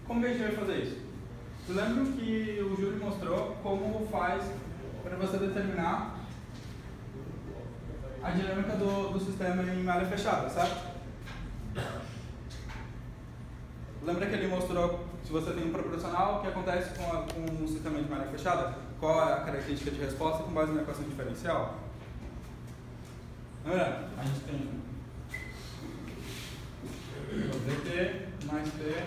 Speaker 1: Como que a gente vai fazer isso? Vocês lembram que o Júlio mostrou como faz para você determinar a dinâmica do sistema em área fechada, certo? Lembra que ele mostrou, se você tem um proporcional, o que acontece com um sistema de malha fechada? Qual é a característica de resposta com base na equação diferencial? Lembra? A gente tem VT mais T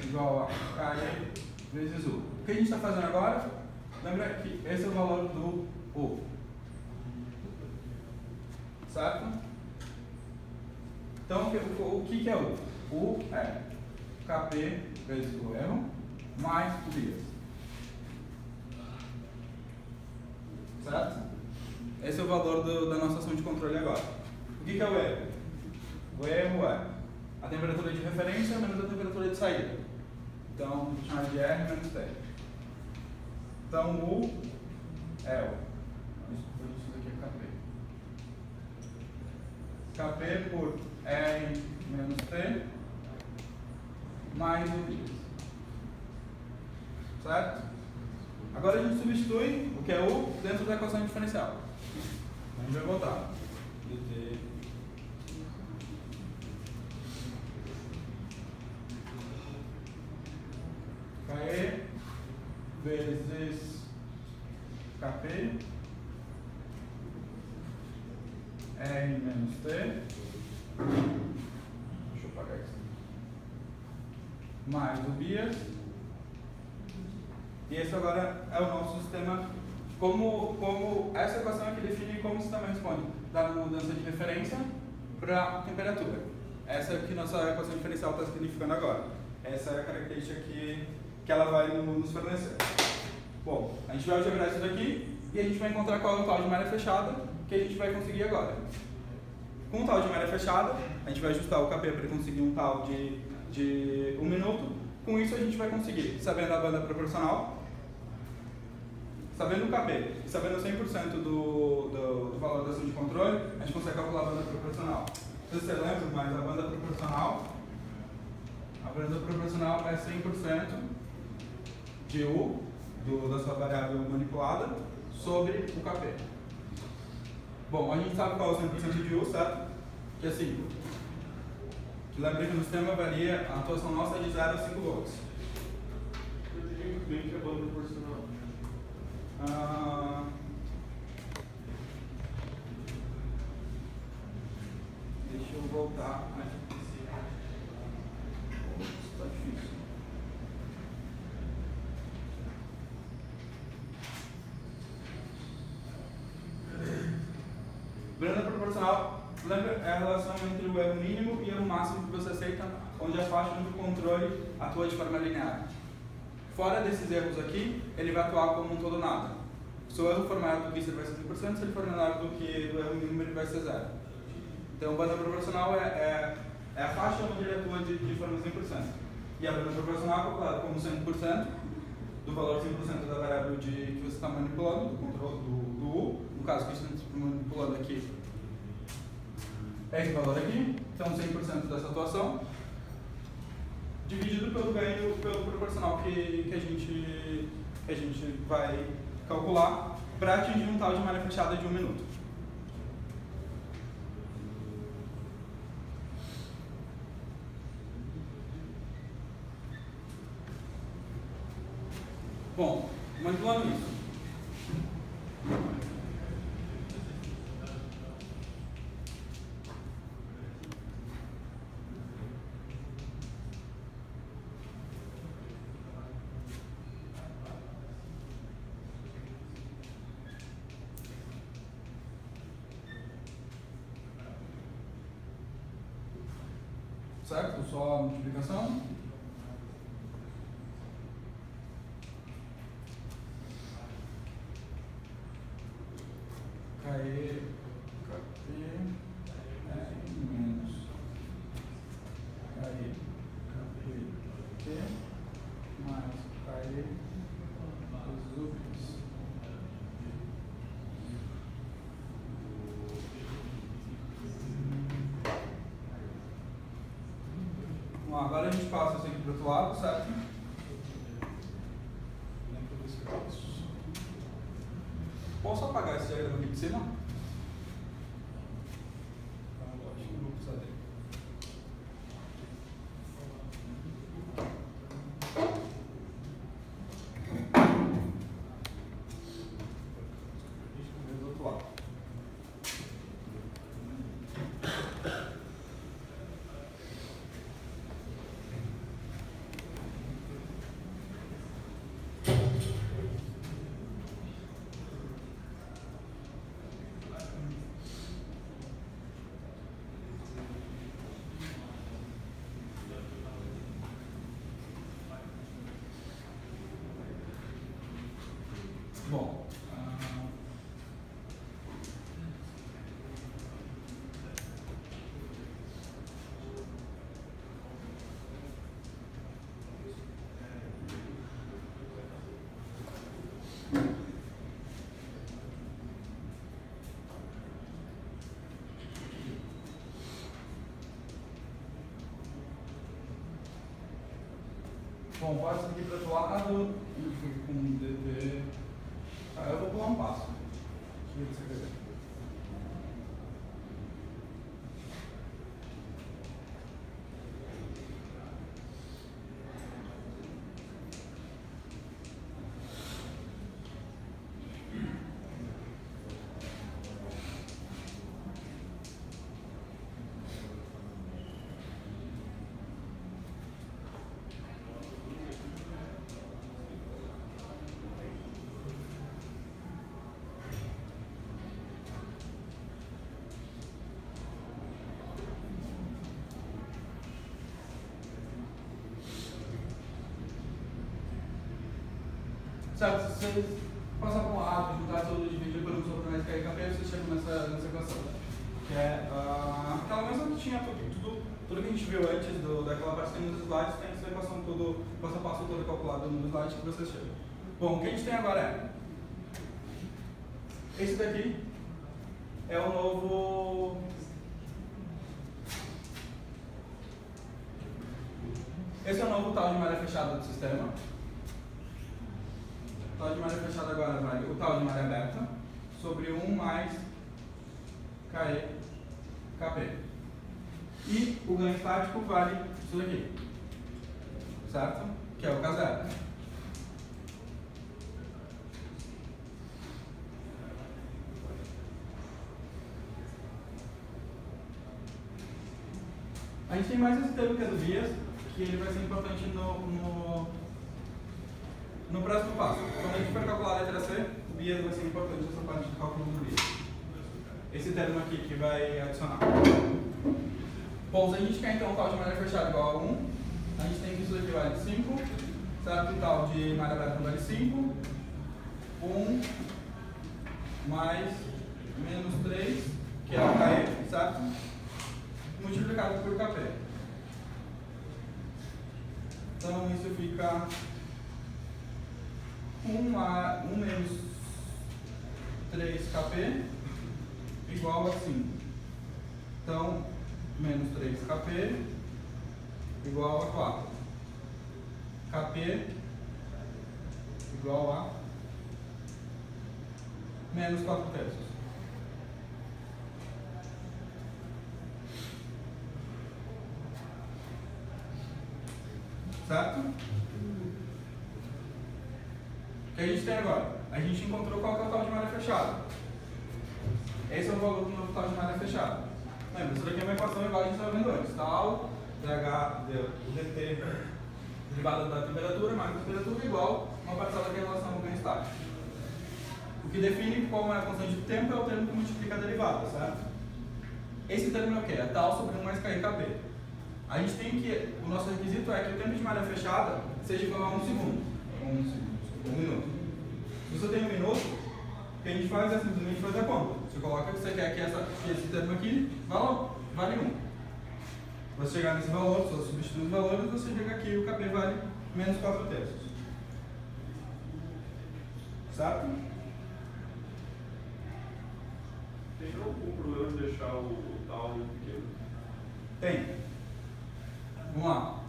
Speaker 1: igual a KE vezes U. O que a gente está fazendo agora? Lembra que esse é o valor do U. Certo? Então, o que é U? U é KP vezes o erro mais o bias. Certo? Esse é o valor da nossa ação de controle agora. O que é o erro? O erro é a temperatura de referência menos a temperatura de saída. Então, vou chamar de R menos T. Então, U é o. Isso daqui é KP. KP por R menos T mais o bias. Certo? Agora a gente substitui o que é U dentro da equação diferencial. A gente vai voltar. dt KE vezes KP R menos T. Deixa eu apagar isso. Mais o bias. E esse agora é o nosso sistema. Como essa equação aqui define como o sistema responde da mudança de referência para a temperatura. Essa é o que nossa equação diferencial está significando agora. Essa é a característica que ela vai nos fornecer. Bom, a gente vai algebrar isso daqui e a gente vai encontrar qual é o tal de malha fechada que a gente vai conseguir agora. Com o tal de malha fechada, a gente vai ajustar o KP para conseguir um tal de 1 minuto. Com isso a gente vai conseguir, sabendo a banda proporcional, sabendo o KP e sabendo 100% do valor da ação de controle, a gente consegue calcular a banda proporcional. Não sei se você lembra, mas a banda proporcional é 100% de U, da sua variável manipulada, sobre o KP. Bom, a gente sabe qual é o 100% de U, certo? Que é 5. Lembra que no sistema varia, a atuação nossa é de 0 a 5 volts.
Speaker 2: Eu diria muito bem que é a banda proporcional.
Speaker 1: Deixa eu voltar. Está difícil. Banda proporcional, lembra, é a relação entre o erro mínimo e o erro máximo que você aceita, onde a faixa do controle atua de forma linear. Fora desses erros aqui, ele vai atuar como um todo nada. Se o erro for maior do que isso, ele vai ser 100%, se ele for menor do que o erro mínimo, ele vai ser 0. Então, banda proporcional é a faixa onde ele atua de forma 100%. E a banda proporcional é calculada como 100% do valor 100% da variável que você está manipulando, do controle do U. No caso que a gente está manipulando aqui, é esse valor aqui. Então, 100% dessa atuação, dividido pelo ganho, pelo proporcional que a gente vai calcular para atingir um tal de malha fechada de 1 minuto. Bom, manipulando isso. Certo? Só a multiplicação. KE, KP, menos KE, KP, T, mais KE, vezes o bis. Bom, agora a gente passa isso aqui para o outro lado, certo? Posso apagar esse diagrama aqui de cima? Acho que não vou precisar dele. Bom, bom, passa aqui para o outro lado, com DT. Ah, eu vou pular um passo. Deixa eu ver se você quer ver. Certo, se você passar por um lado, juntar tudo, dividir por um sobre mais KI KP, você chega nessa equação. Que é aquela mesma que tinha tudo que a gente viu antes daquela parte que tem nos slides, tem essa equação tudo, passo a passo todo calculado no slide que você chega. Bom, o que a gente tem agora é esse daqui é o novo tal de malha fechada do sistema. O tal de malha fechada agora vale o tal de malha aberta sobre 1 mais KE KP. E o ganho estático vale isso daqui, certo? Que é o K0. A gente tem mais esse termo que é do Bias, que ele vai ser importante no próximo passo. Quando a gente for calcular a letra C, o Bias vai ser importante nessa parte de cálculo do Bias. Esse termo aqui que vai adicionar. Bom, se a gente quer então um tal de malha fechada igual a 1, a gente tem que isso aqui vale 5, certo? O tal de malha aberta vale 5, 1 mais menos 3, que é o KE, certo? Multiplicado por KP. Então isso fica 1 menos 3KP igual a 5. Então, menos 3KP igual a 4. KP igual a menos 4 terços. Certo? O que a gente tem agora? A gente encontrou qual que é o tal de malha fechada. Esse é o valor do novo tal de malha fechada. Lembra, isso daqui é uma equação igual a gente estava vendo antes. Tal dH, o dt derivada da temperatura mais a temperatura igual uma parcela que é em relação ao ganho estático. O que define qual é a constante de tempo é o termo que multiplica a derivada, certo? Esse termo é o quê? É tal sobre 1 mais KP. A gente tem que, o nosso requisito é que o tempo de malha fechada seja igual a 1 segundo. 1 minuto. Se você tem 1 minuto, o que a gente faz é simplesmente fazer a conta. Você coloca que você quer que esse termo aqui vale 1. Você chegar nesse valor, se você substituir os valores, você chega aqui e o KP vale menos 4 terços. Certo?
Speaker 2: Tem algum problema de deixar o tal pequeno?
Speaker 1: Tem. Vamos lá.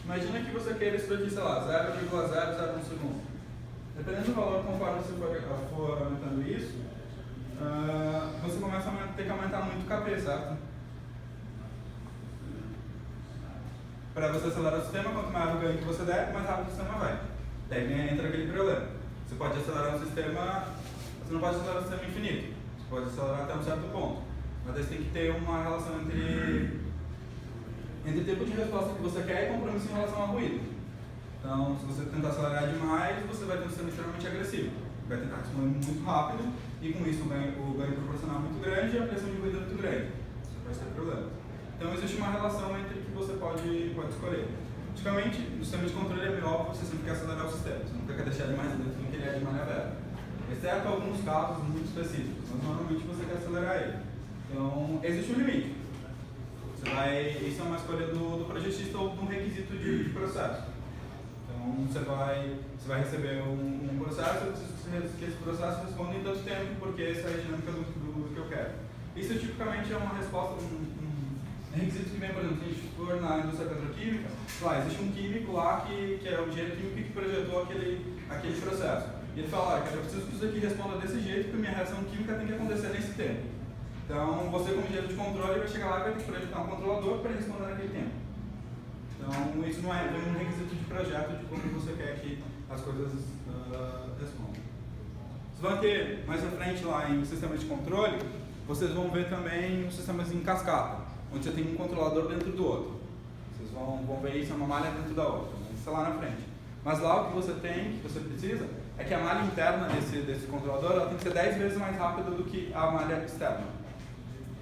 Speaker 1: Imagina que você queira isso daqui, sei lá, 0,001 segundo. Dependendo do valor, conforme você for aumentando isso, você começa a ter que aumentar muito o KP, certo? Para você acelerar o sistema, quanto maior o ganho que você der, mais rápido o sistema vai. Daí entra aquele problema. Você pode acelerar um sistema, você não pode acelerar o sistema infinito. Você pode acelerar até um certo ponto. Mas você tem que ter uma relação entre tempo de resposta que você quer e compromisso em relação ao ruído. Então, se você tentar acelerar demais, você vai ter um sistema extremamente agressivo. Vai tentar responder muito rápido e com isso o ganho proporcional muito grande e a pressão de ruído é muito grande. Você vai ter problemas. Então, existe uma relação entre que você pode escolher. Tipicamente, no sistema de controle é meio óbvio, você sempre quer acelerar o sistema, você nunca quer deixar ele mais lento do que ele é de malha aberta. Exceto alguns casos muito específicos, mas normalmente você quer acelerar ele. Então, existe um limite. Isso é uma escolha do projetista ou de um requisito de processo. Então, você vai receber um processo, eu preciso que esse processo responda em tanto tempo, porque essa é a dinâmica do que eu quero. Isso tipicamente é uma resposta, um requisito que vem, por exemplo, se a gente for na indústria petroquímica, lá, existe um químico lá que é o engenheiro químico que projetou aquele processo. E ele fala, eu preciso que isso aqui responda desse jeito, porque minha reação química tem que acontecer nesse tempo. Então, você como engenheiro de controle vai chegar lá e vai ter que projetar um controlador para ele responder naquele tempo. Então, isso não é um requisito de projeto de como você quer que as coisas respondam. Vocês vão ter mais à frente lá em sistemas de controle, vocês vão ver também os sistemas em cascata, onde você tem um controlador dentro do outro. Vocês vão ver isso, é uma malha dentro da outra, isso é lá na frente. Mas lá o que você tem, que você precisa, é que a malha interna desse controlador ela tem que ser 10 vezes mais rápida do que a malha externa.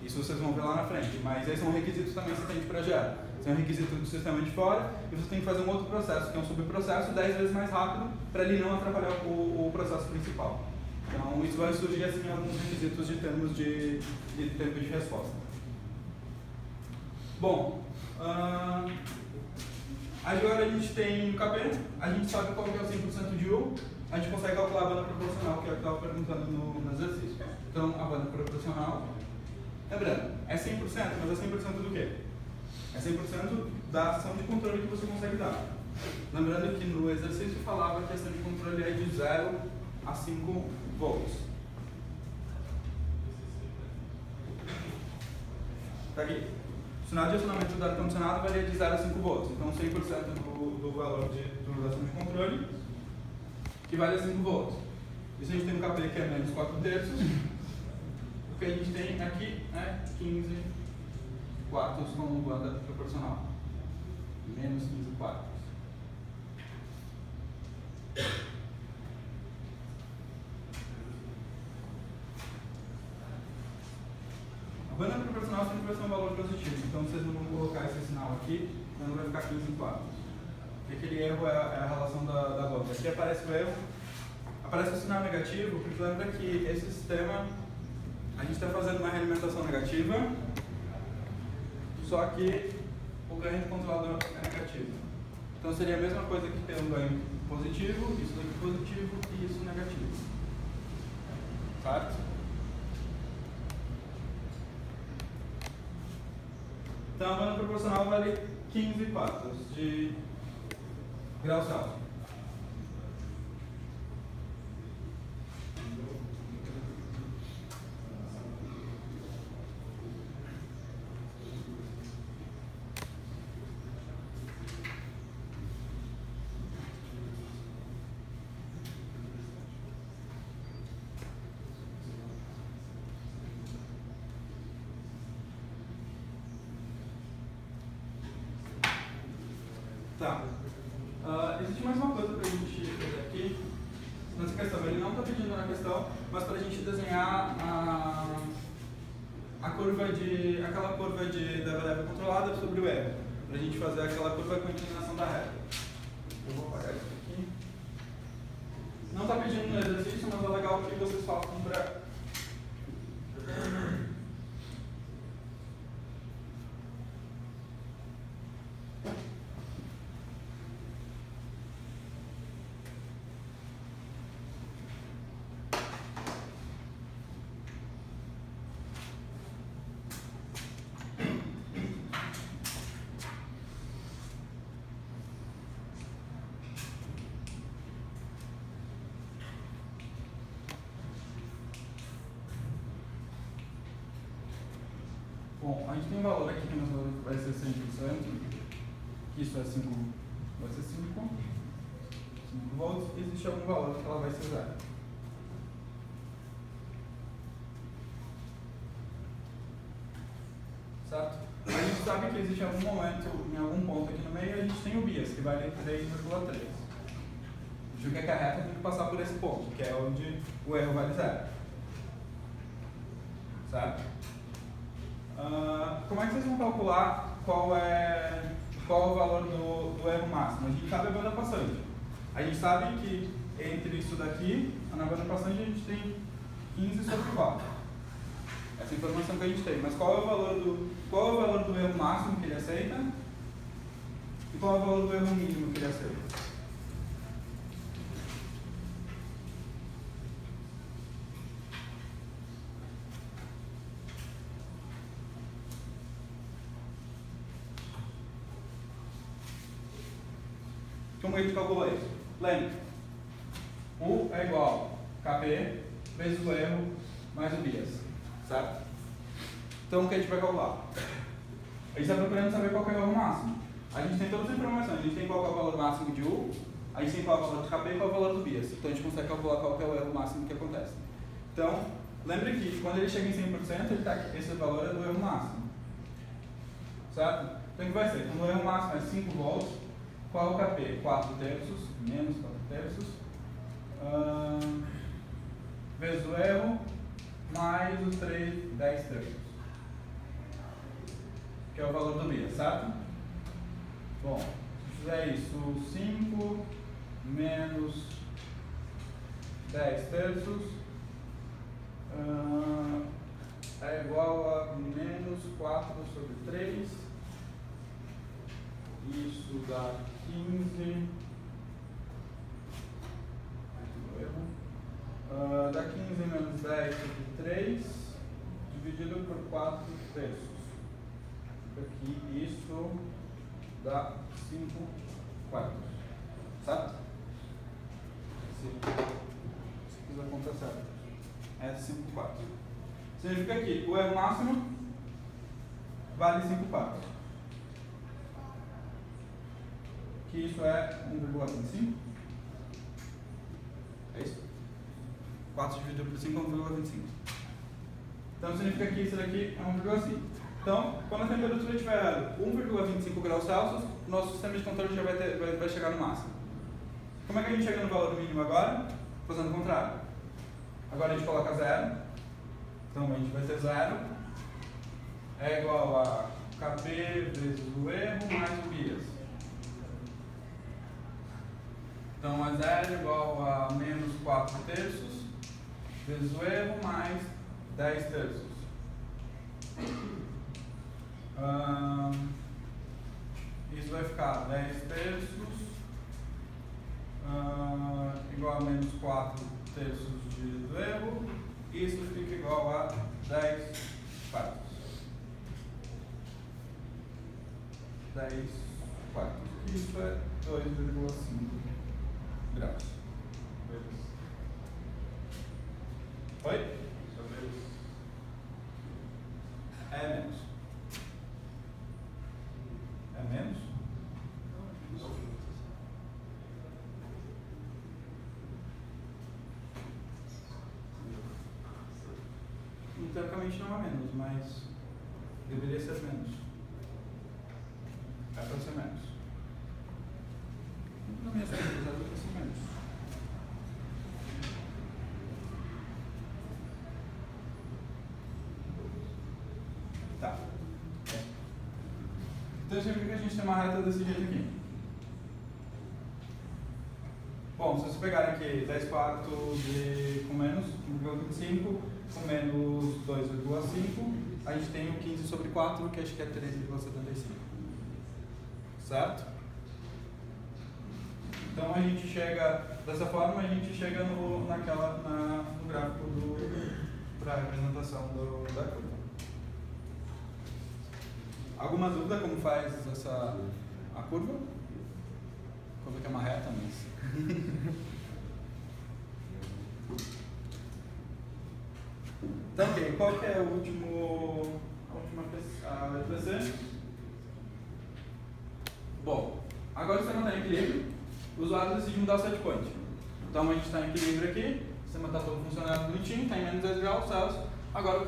Speaker 1: Isso vocês vão ver lá na frente, mas esses são requisitos também que você tem de projeto. Esse é um requisito do sistema de fora e você tem que fazer um outro processo, que é um subprocesso 10 vezes mais rápido, para ele não atrapalhar o processo principal. Então isso vai surgir assim alguns requisitos de termos de tempo de resposta. Bom, agora a gente tem o KP, a gente sabe qual que é o 100% de U, a gente consegue calcular a banda proporcional, que é o que eu estava perguntando no exercício. Então a banda proporcional, lembrando, é 100%, mas é 100% do quê? É 100% da ação de controle que você consegue dar. Lembrando que no exercício falava que a ação de controle é de 0 a 5 volts. Está aqui. O sinal de acionamento do ar-condicionado varia de 0 a 5 volts. Então 100% do valor da ação de controle equivale a 5 volts. Isso a gente tem um KP que é menos 4 terços. O que a gente tem aqui é 15 quartos como banda proporcional. Menos 15 quartos. A banda proporcional sempre vai ser um valor positivo, então vocês não vão colocar esse sinal aqui, então não vai ficar 15 quartos. Aquele erro é a relação da banda. Aqui aparece o erro, aparece o sinal negativo, porque lembra que esse sistema, a gente está fazendo uma realimentação negativa, só que o ganho do controlador é negativo. Então seria a mesma coisa que ter um ganho positivo, isso daqui positivo e isso negativo. Certo? Então a banda proporcional vale 15 quartos de grau Celsius. Tá. Existe mais uma coisa para a gente fazer aqui. Nessa questão, ele não está pedindo na questão, mas para a gente desenhar aquela curva da variável controlada sobre o R. Para a gente fazer aquela curva com a inclinação da reta. Eu vou apagar isso aqui. Não está pedindo no exercício, mas é legal que vocês façam para. Bom, a gente tem um valor aqui que vai ser 100%, que isso é 5, vai ser 5 volts, e existe algum valor que ela vai ser 0. Certo? A gente sabe que existe algum momento, em algum ponto aqui no meio, a gente tem o bias, que vale 3,3. Significa que a reta tem que passar por esse ponto, que é onde o erro vale 0. Certo? Como é que vocês vão calcular qual é qual é o valor do erro máximo? A gente sabe a banda passante. A gente sabe que entre isso daqui, na banda passante, a gente tem 15 sobre 4. Essa informação que a gente tem. Mas qual é o valor do erro máximo que ele aceita? E qual é o valor do erro mínimo que ele aceita? Como a gente calcula isso? Lembre, U é igual a KP vezes o erro mais o bias, certo? Então o que a gente vai calcular? A gente está procurando saber qual é o erro máximo. A gente tem todas as informações, a gente tem qual é o valor máximo de U, a gente tem qual é o valor de KP e qual é o valor do bias. Então a gente consegue calcular qual é o erro máximo que acontece. Então, lembre que quando ele chega em 100%, esse valor é do erro máximo. Certo? Então o que vai ser? Quando o erro máximo é 5 volts, qual é o KP? 4 terços, menos 4 terços, vezes o erro, mais os 10 terços, que é o valor do bias, certo? Bom, se fizer isso, 5 menos 10 terços é igual a menos 4 sobre 3. Isso dá 15. Dá 15 menos 10 sobre 3, dividido por 4 terços. Aqui, isso dá 5 quartos. Certo? Se fiz a conta certa. É 5 quartos. Significa que o erro máximo vale 5 quartos. Que isso é 1,25. É isso? 4 dividido por 5 é 1,25. Então significa que isso daqui é 1,5. Então, quando a temperatura estiver 1,25 graus Celsius, o nosso sistema de controle já vai chegar no máximo. Como é que a gente chega no valor mínimo agora? Fazendo o contrário. Agora a gente coloca 0. Então a gente vai ter 0. É igual a KP vezes o erro mais o bias. Então é 0 igual a menos 4 terços vezes o erro mais 10 terços. Isso vai ficar 10 terços igual a menos 4 terços do erro. Isso fica igual a 10 quartos. 10 quartos. Isso é 2,5 graus. Oi? É menos. É menos? Teoricamente não é menos, mas deveria ser menos. É para ser menos. Na minha certeza, é para ser menos. Tá. Então significa que a gente tem uma reta desse jeito aqui. Bom, se vocês pegarem aqui 10 quartos com menos 1,25 com menos 2,5, a gente tem o 15 sobre 4, que acho que é 3,75. Certo? Então a gente chega, dessa forma a gente chega no gráfico para a representação da curva. Alguma dúvida como faz a curva? A curva que é uma reta, mas... Então, ok, qual que é a última PC? Bom, agora o sistema está em equilíbrio, o usuário decide mudar o set point. Então a gente está em equilíbrio aqui, o sistema está todo funcionando bonitinho, está em menos 10 graus Celsius. Agora o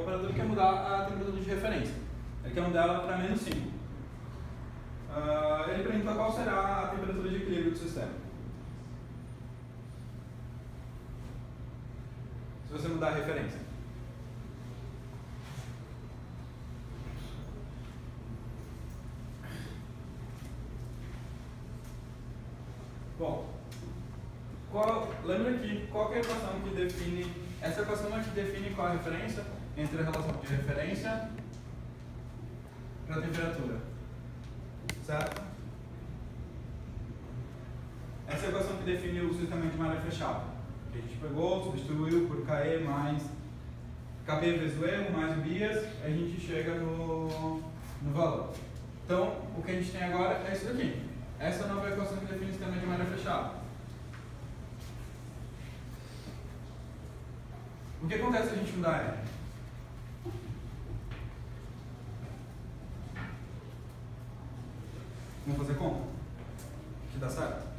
Speaker 1: operador quer mudar a temperatura de referência. Ele quer mudar ela para menos 5. Ele pergunta qual será a temperatura de equilíbrio do sistema. Se você mudar a referência. Bom, lembra que qual que é a equação que define... Essa equação é que define qual a referência entre a relação de referência para a temperatura. Certo? Essa é a equação que define o sistema de maré fechado. A gente pegou, substituiu por KE mais KB vezes o erro mais o bias, a gente chega no valor. Então, o que a gente tem agora é isso daqui. Essa é a nova equação que define o sistema de maré fechado. O que acontece se a gente mudar ela? Vamos fazer conta? Que dá certo?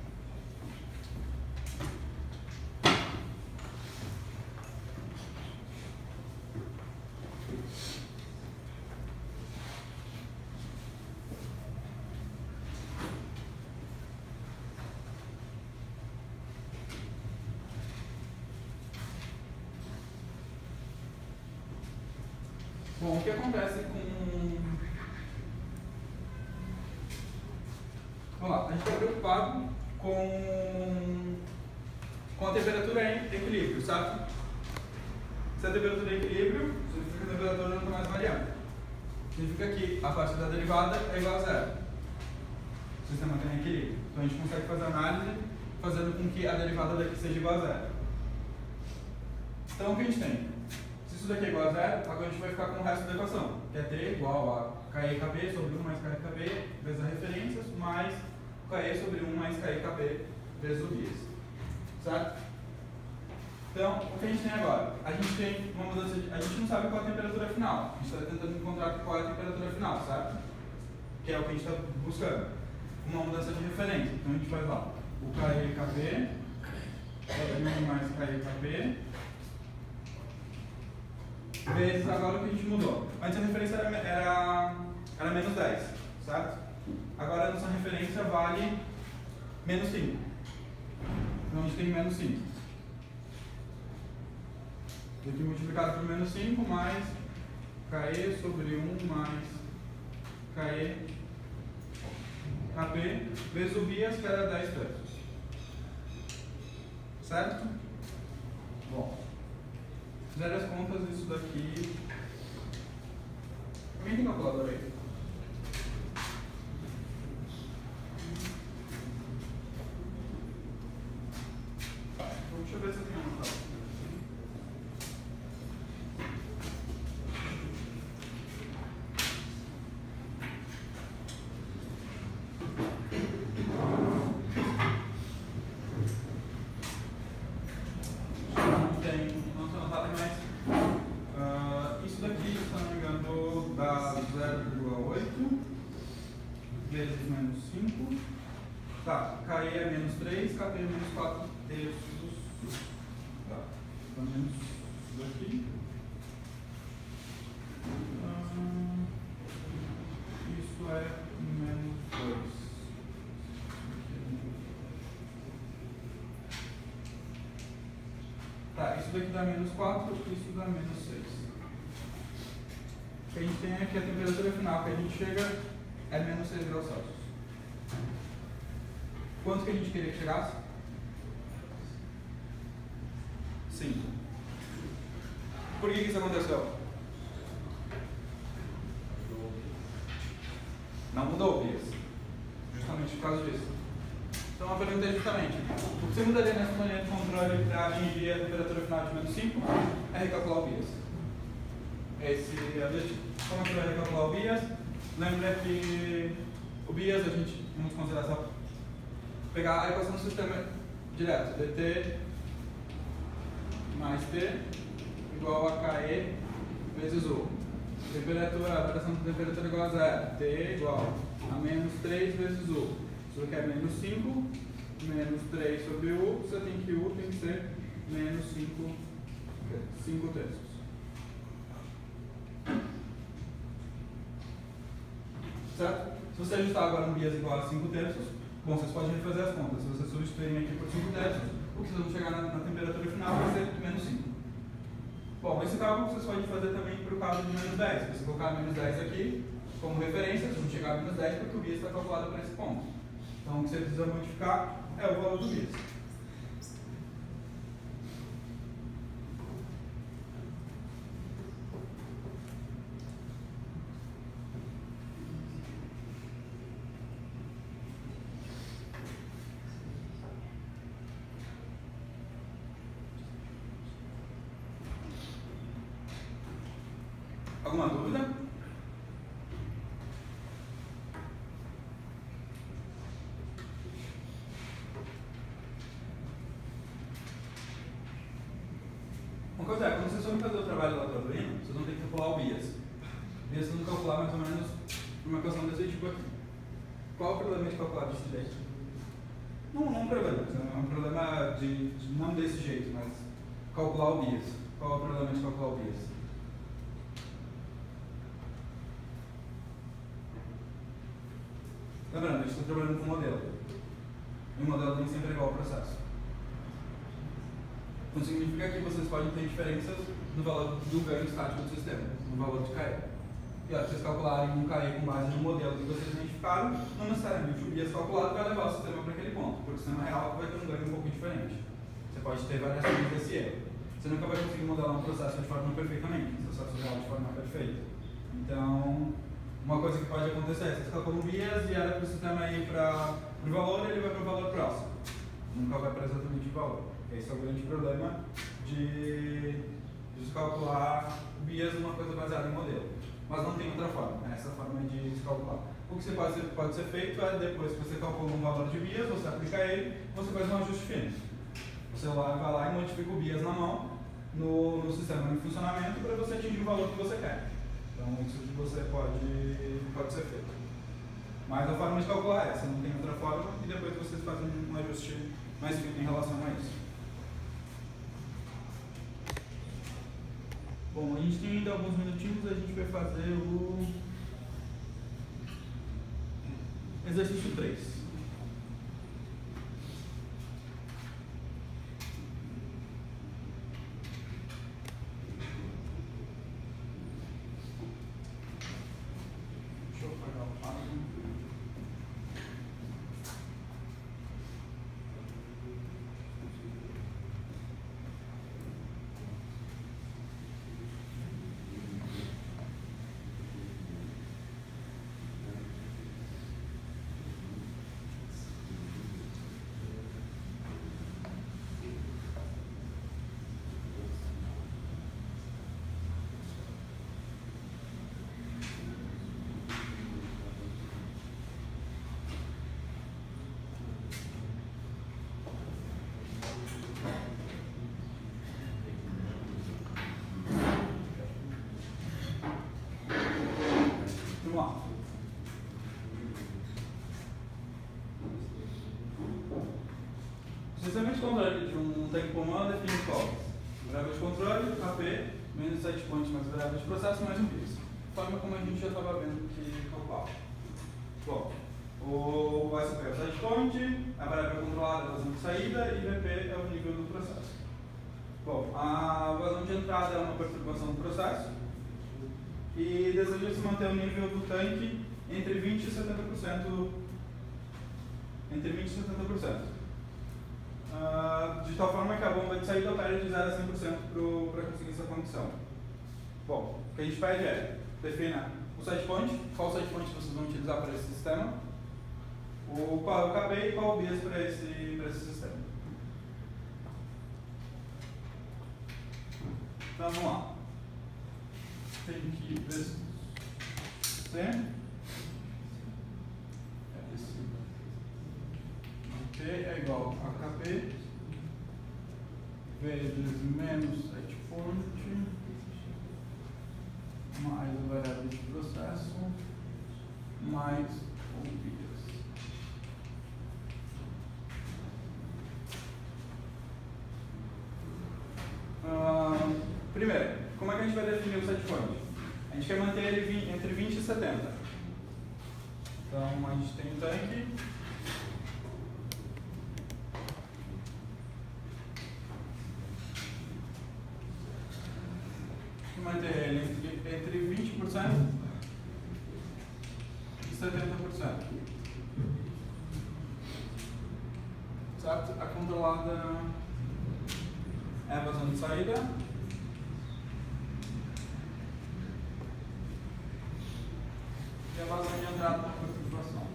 Speaker 1: Bom, o que acontece com... Vamos lá, a gente está preocupado com a temperatura em equilíbrio, certo? Se a temperatura é equilíbrio, significa que a temperatura não está mais variando. Significa que a parte da derivada é igual a zero. O sistema tem equilíbrio. Então a gente consegue fazer análise fazendo com que a derivada daqui seja igual a zero. Então o que a gente tem? Se isso daqui é igual a zero, agora a gente vai ficar com o resto da equação, que é T igual a KE/KB sobre 1 mais KE/KB vezes a referência, mais KE sobre 1 mais KE/KB vezes o bias. Certo? Então, o que a gente tem agora? A gente tem uma mudança a gente não sabe qual é a temperatura final. A gente está tentando encontrar qual é a temperatura final, certo? Que é o que a gente está buscando. Uma mudança de referência. Então a gente faz lá o KE/KB sobre 1 mais KE/KB vezes agora o que a gente mudou. Antes a referência era menos 10, certo? Agora a nossa referência vale menos 5. Então a gente tem menos 5. Aqui multiplicado por menos 5 mais KE sobre 1 mais KE/KB vezes o bias, que era 10 terços. Certo? Bom. Fizer as contas disso daqui. Alguém tem calculadora aí? Deixa eu ver se eu tenho anotado. Tá, KE é menos 3, KP é menos 4 terços. Tá, então menos isso daqui. Isso é menos 2. Tá, isso daqui dá menos 4, isso dá menos 6. O que a gente tem aqui, a temperatura final que a gente chega é menos 6 graus Celsius. Quanto que a gente queria que chegasse? 5. Por que isso aconteceu? Não mudou o bias. Justamente por causa disso. Então a pergunta é justamente: o que você mudaria nessa maneira de controle para atingir a temperatura final de menos 5 é recalcular o bias. Esse é o objetivo. Como é que vai recalcular o bias? Lembra que o bias a gente, vamos considerar só pegar a equação do sistema direto, dt mais t igual a KE vezes U. Temperatura, a variação da temperatura igual a zero, t igual a menos 3 vezes U. Isso aqui é menos 5, menos 3 sobre U, você tem que U tem que ser menos 5 terços. Certo? Se você ajustar agora um bias igual a 5 terços, bom, vocês podem refazer as contas. Se vocês substituírem aqui por 5 terços, o que vocês vão chegar na temperatura final vai ser menos 5. Bom, esse cálculo vocês podem fazer também para o caso de menos 10. Se você colocar menos 10 aqui como referência, vocês vão chegar a menos 10 porque o bias está calculado para esse ponto. Então o que você precisa modificar é o valor do bias. Alguma dúvida? Uma coisa é, quando vocês forem fazer o trabalho da laboratório, vocês vão ter que calcular o bias. O bias vocês vão calcular mais ou menos uma equação desse tipo aqui. Qual o problema de calcular desse jeito? Não é um problema, é um problema de não desse jeito, mas calcular o bias. Qual é o problema de calcular o bias? Lembrando, a gente está trabalhando com um modelo. E o modelo nem sempre é igual ao processo. Então significa que vocês podem ter diferenças no valor do ganho estático do sistema, no valor de KE. E ó, vocês calcularem um KE com base no modelo que vocês identificaram, não necessariamente o bias calculado vai levar o sistema para aquele ponto, porque o sistema real vai ter um ganho um pouco diferente. Você pode ter variações desse erro. Você nunca vai conseguir modelar um processo de forma perfeitamente, um processo real de forma perfeita. Então, uma coisa que pode acontecer é que você calcula um bias e era para o sistema ir para o valor, ele vai para o valor próximo. Nunca vai para exatamente o valor. Esse é o grande problema de se calcular o bias numa coisa baseada em modelo. Mas não tem outra forma, essa forma de se calcular. O que pode ser feito é, depois que você calcula um valor de bias, você aplica ele, você faz um ajuste fino. Você vai lá e modifica o bias na mão, no sistema em funcionamento, para você atingir o valor que você quer. Então, isso que você pode ser feito. Mas a forma de calcular é essa, não tem outra forma, e depois vocês fazem um ajuste mais fino em relação a isso. Bom, a gente tem ainda alguns minutinhos, a gente vai fazer o exercício 3. Deixa eu apagar o quadro. Vamos lá. O sistema de controle de um tanque comando define qual? Variável de controle, KP, menos set point mais variável de processo mais um bias. Forma como a gente já estava vendo que calculava. Bom, o SP é o set point, a variável controlada é a vazão de saída e VP é o nível do processo. Bom, a vazão de entrada é uma perturbação do processo e deseja-se manter o nível do tanque entre 20% e 70%. Entre 20% e 70%. De tal forma que a bomba de saída opera de 0 a 100% para conseguir essa condição. Bom, o que a gente pede é defina o set point, qual set point vocês vão utilizar para esse sistema, qual é o KB e qual o bias para esse sistema. Então vamos lá. Tem que ver C é igual a KP vezes menos set point mais a variável de processo mais o bias. Primeiro, como é que a gente vai definir o set point? A gente quer manter ele entre 20 e 70. Então a gente tem um tanque. Manter ele entre 20% e 70%. certo? A controlada é a vazão de saída. E a vazão de entrada da configuração.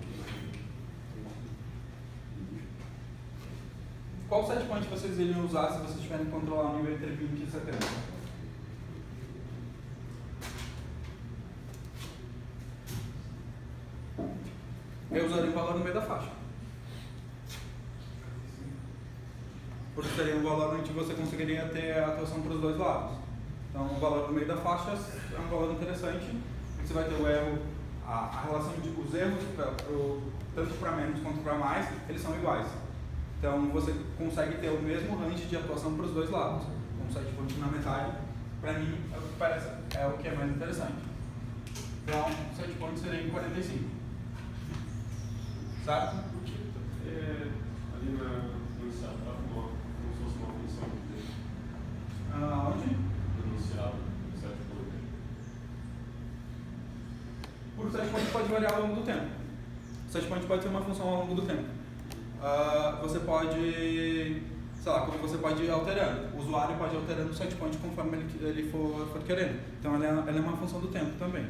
Speaker 1: Qual setpoint vocês iriam usar se vocês tiverem que controlar o nível entre 20 e 70? Eu usaria um valor no meio da faixa. Porque seria um valor onde você conseguiria ter a atuação para os dois lados. Então, o valor no meio da faixa é um valor interessante. Você vai ter o erro, a relação de os erros, tanto para menos quanto para mais, eles são iguais. Então, você consegue ter o mesmo range de atuação para os dois lados. Um setpoint na metade, para mim, é o que é mais interessante. Então, o setpoint seria em 45. Certo?
Speaker 2: Ali no enunciado, como se fosse uma função de tempo.
Speaker 1: Onde?
Speaker 2: No enunciado, no setpoint.
Speaker 1: O setpoint pode variar ao longo do tempo. O setpoint pode ser uma função ao longo do tempo. Você pode, sei lá, como você pode ir alterando. O usuário pode ir alterando o setpoint conforme ele for querendo. Então, ela é uma função do tempo também.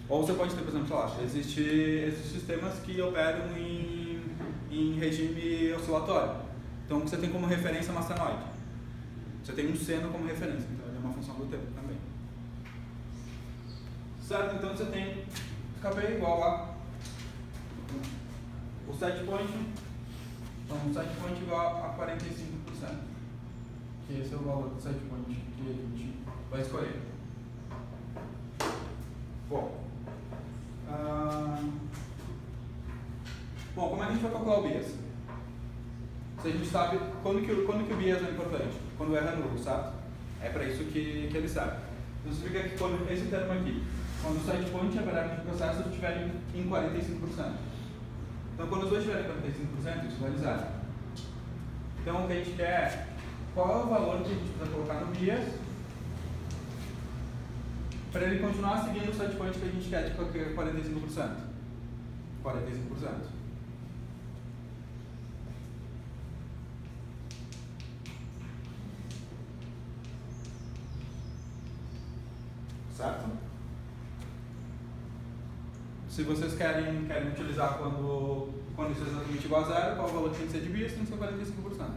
Speaker 1: Ou você pode ter, por exemplo, sei lá, existem sistemas que operam em regime oscilatório. Então, você tem como referência mastenoide. Você tem um seno como referência, então ele é uma função do tempo também. Certo? Então, você tem KP igual a o setpoint. Então, o setpoint igual a 45%. Que esse é o valor do setpoint que a gente vai escolher. Bom, como é que a gente vai calcular o bias? Se a gente sabe quando que o bias é importante? Quando o erro é nulo, certo? É para isso que ele serve. Então significa que quando esse termo aqui, quando o setpoint e a variável de processo estiverem em 45%. Então quando os dois estiverem em 45%, isso vale zero. Então o que a gente quer é qual é o valor que a gente precisa colocar no bias para ele continuar seguindo o setpoint que a gente quer de 45%. 45%. Certo? Se vocês querem utilizar quando isso é exatamente igual a zero, qual o valor que tem que ser de bias? Tem que ser 45%.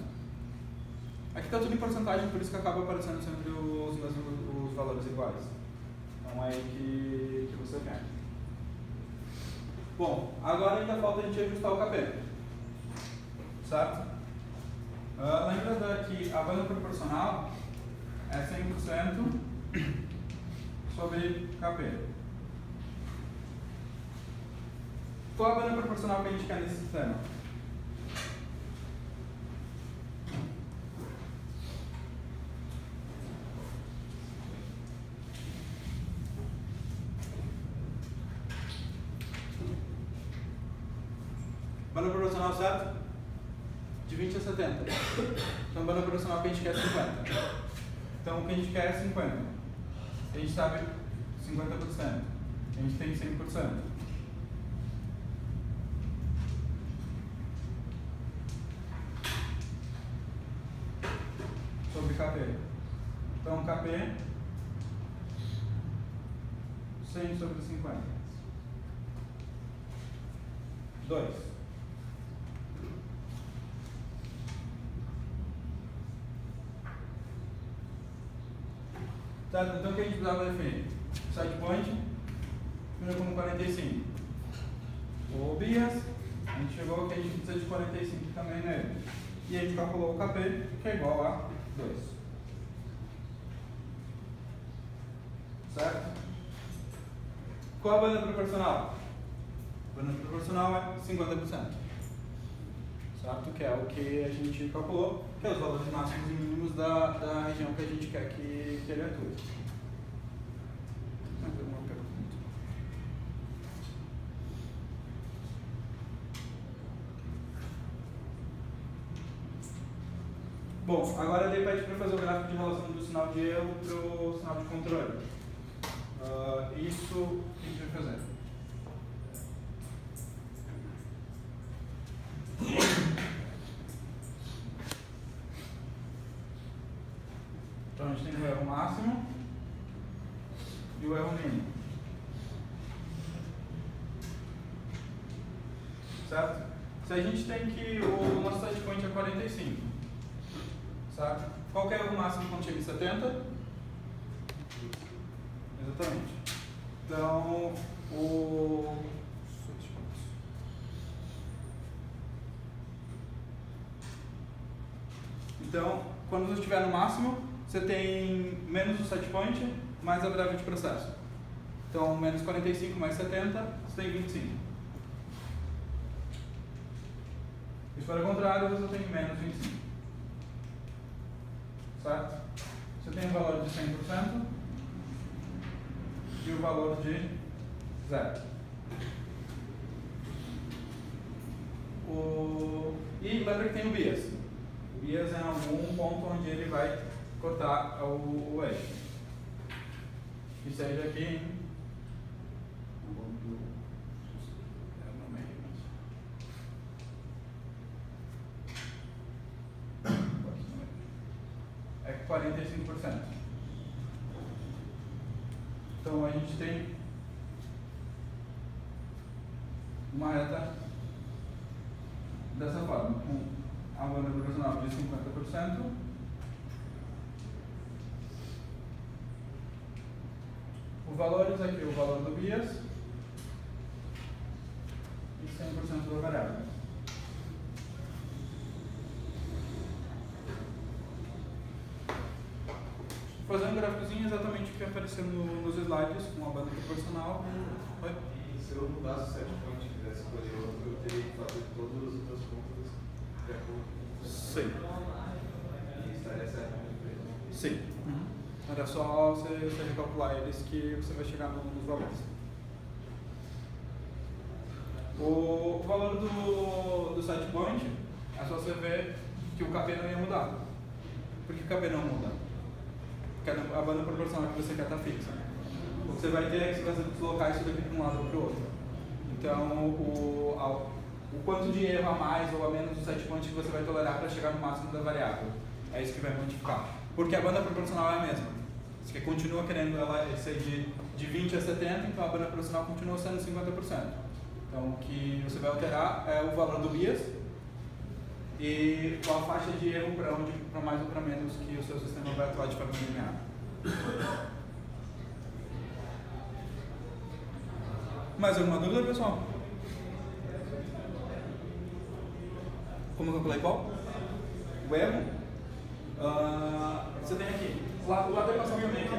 Speaker 1: Aqui está tudo em porcentagem, por isso que acaba aparecendo sempre os valores iguais. Então é aí que você quer. Bom, agora ainda falta a gente ajustar o KP. Certo? Lembra que a banda proporcional é 100% sobre KP. Qual a banda proporcional que a gente quer nesse sistema? Banda proporcional, certo? De 20 a 70. Então, banda proporcional que a gente quer é 50. Então, o que a gente quer é 50. A gente sabe 50%. A gente tem 100%. Sobre KP. Então, KP 100 sobre 50. 2. Certo? Então o que a gente precisava definir? Setpoint, primeiro como 45. O bias, a gente chegou que a gente precisa de 45 também nele. E a gente calculou o KP, que é igual a 2. Certo? Qual a banda proporcional? A banda proporcional é 50%. Certo? Que é o que a gente calculou, que é os valores máximos e mínimos da região que a gente quer que ele atue. Mais alguma pergunta? Bom, agora eu dei para fazer o gráfico de relação do sinal de erro para o sinal de controle. Isso que a gente vai fazer. máximo e o erro mínimo. Certo? Se a gente tem que o nosso set point é 45, certo? Qual que é o erro máximo quando chega em 70? Exatamente. Então, quando você estiver no máximo, você tem menos o set point, mais a variável de processo. Então, menos 45 mais 70, você tem 25. E se for ao contrário, você tem menos 25. Certo? Você tem o valor de 100% e o valor de 0. E lembra que tem o bias. O bias é algum ponto onde ele vai cortar o eixo. Que seja aqui em é 45%. Então a gente tem uma reta dessa forma, com a banda proporcional de 50%, os valores aqui, o valor do bias e 100% da variável. Fazer um gráficozinho exatamente o que apareceu nos slides, com a banda proporcional. Oi?
Speaker 3: E se eu mudasse o set point e quisesse escolher outro, eu teria que fazer todas as outras contas de acordo com o set
Speaker 1: Sim.
Speaker 3: point. E estaria certo no preço.
Speaker 1: Sim. Era só você recalcular eles que você vai chegar nos valores. O valor do set point é só você ver que o KP não ia mudar. Por que o KP não muda? Porque a banda proporcional que você quer está fixa. O que você vai ter é que você vai deslocar isso daqui para um lado ou para o outro. Então, o quanto de erro a mais ou a menos do set point que você vai tolerar para chegar no máximo da variável. É isso que vai modificar. Porque a banda proporcional é a mesma. Você continua querendo ela ser de 20 a 70, então a banda proporcional continua sendo 50%. Então, o que você vai alterar é o valor do bias e a faixa de erro para mais ou para menos que o seu sistema vai atuar de forma linear. Mais alguma dúvida, pessoal? Como eu calculei qual? O erro? Você tem aqui. O lado da equação também aqui.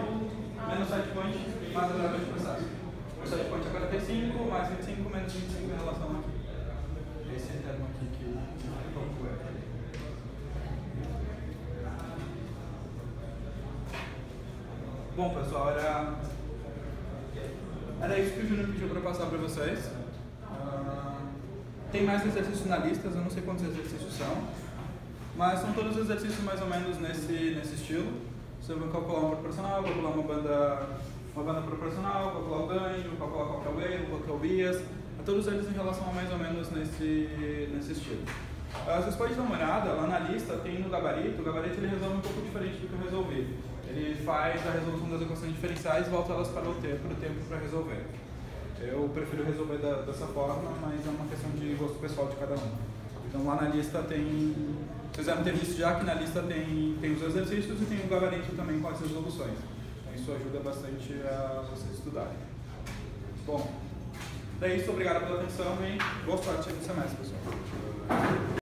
Speaker 1: Menos set point mais a variável de processo. O set point é 45, mais 25, menos 25 em relação aqui. Esse termo aqui que o erro. Bom, pessoal, era isso que o Júnior pediu para passar para vocês. Tem mais exercícios na lista, eu não sei quantos exercícios são, mas são todos exercícios mais ou menos nesse estilo. Você vai calcular uma proporcional, calcular uma banda proporcional, calcular o ganho, calcular qual que é o erro, qual que é o bias, todos eles em relação a mais ou menos nesse estilo. Vocês podem dar uma olhada, lá na lista tem no gabarito, o gabarito ele resolve um pouco diferente do que eu resolvi. Ele faz a resolução das equações diferenciais e volta elas para o tempo para resolver. Eu prefiro resolver dessa forma, mas é uma questão de gosto pessoal de cada um. Então lá na lista tem, vocês devem ter visto já que na lista tem os exercícios e tem o gabarito também com as resoluções. Então isso ajuda bastante a vocês estudarem. Bom, é isso, obrigado pela atenção e boa sorte no semestre, pessoal.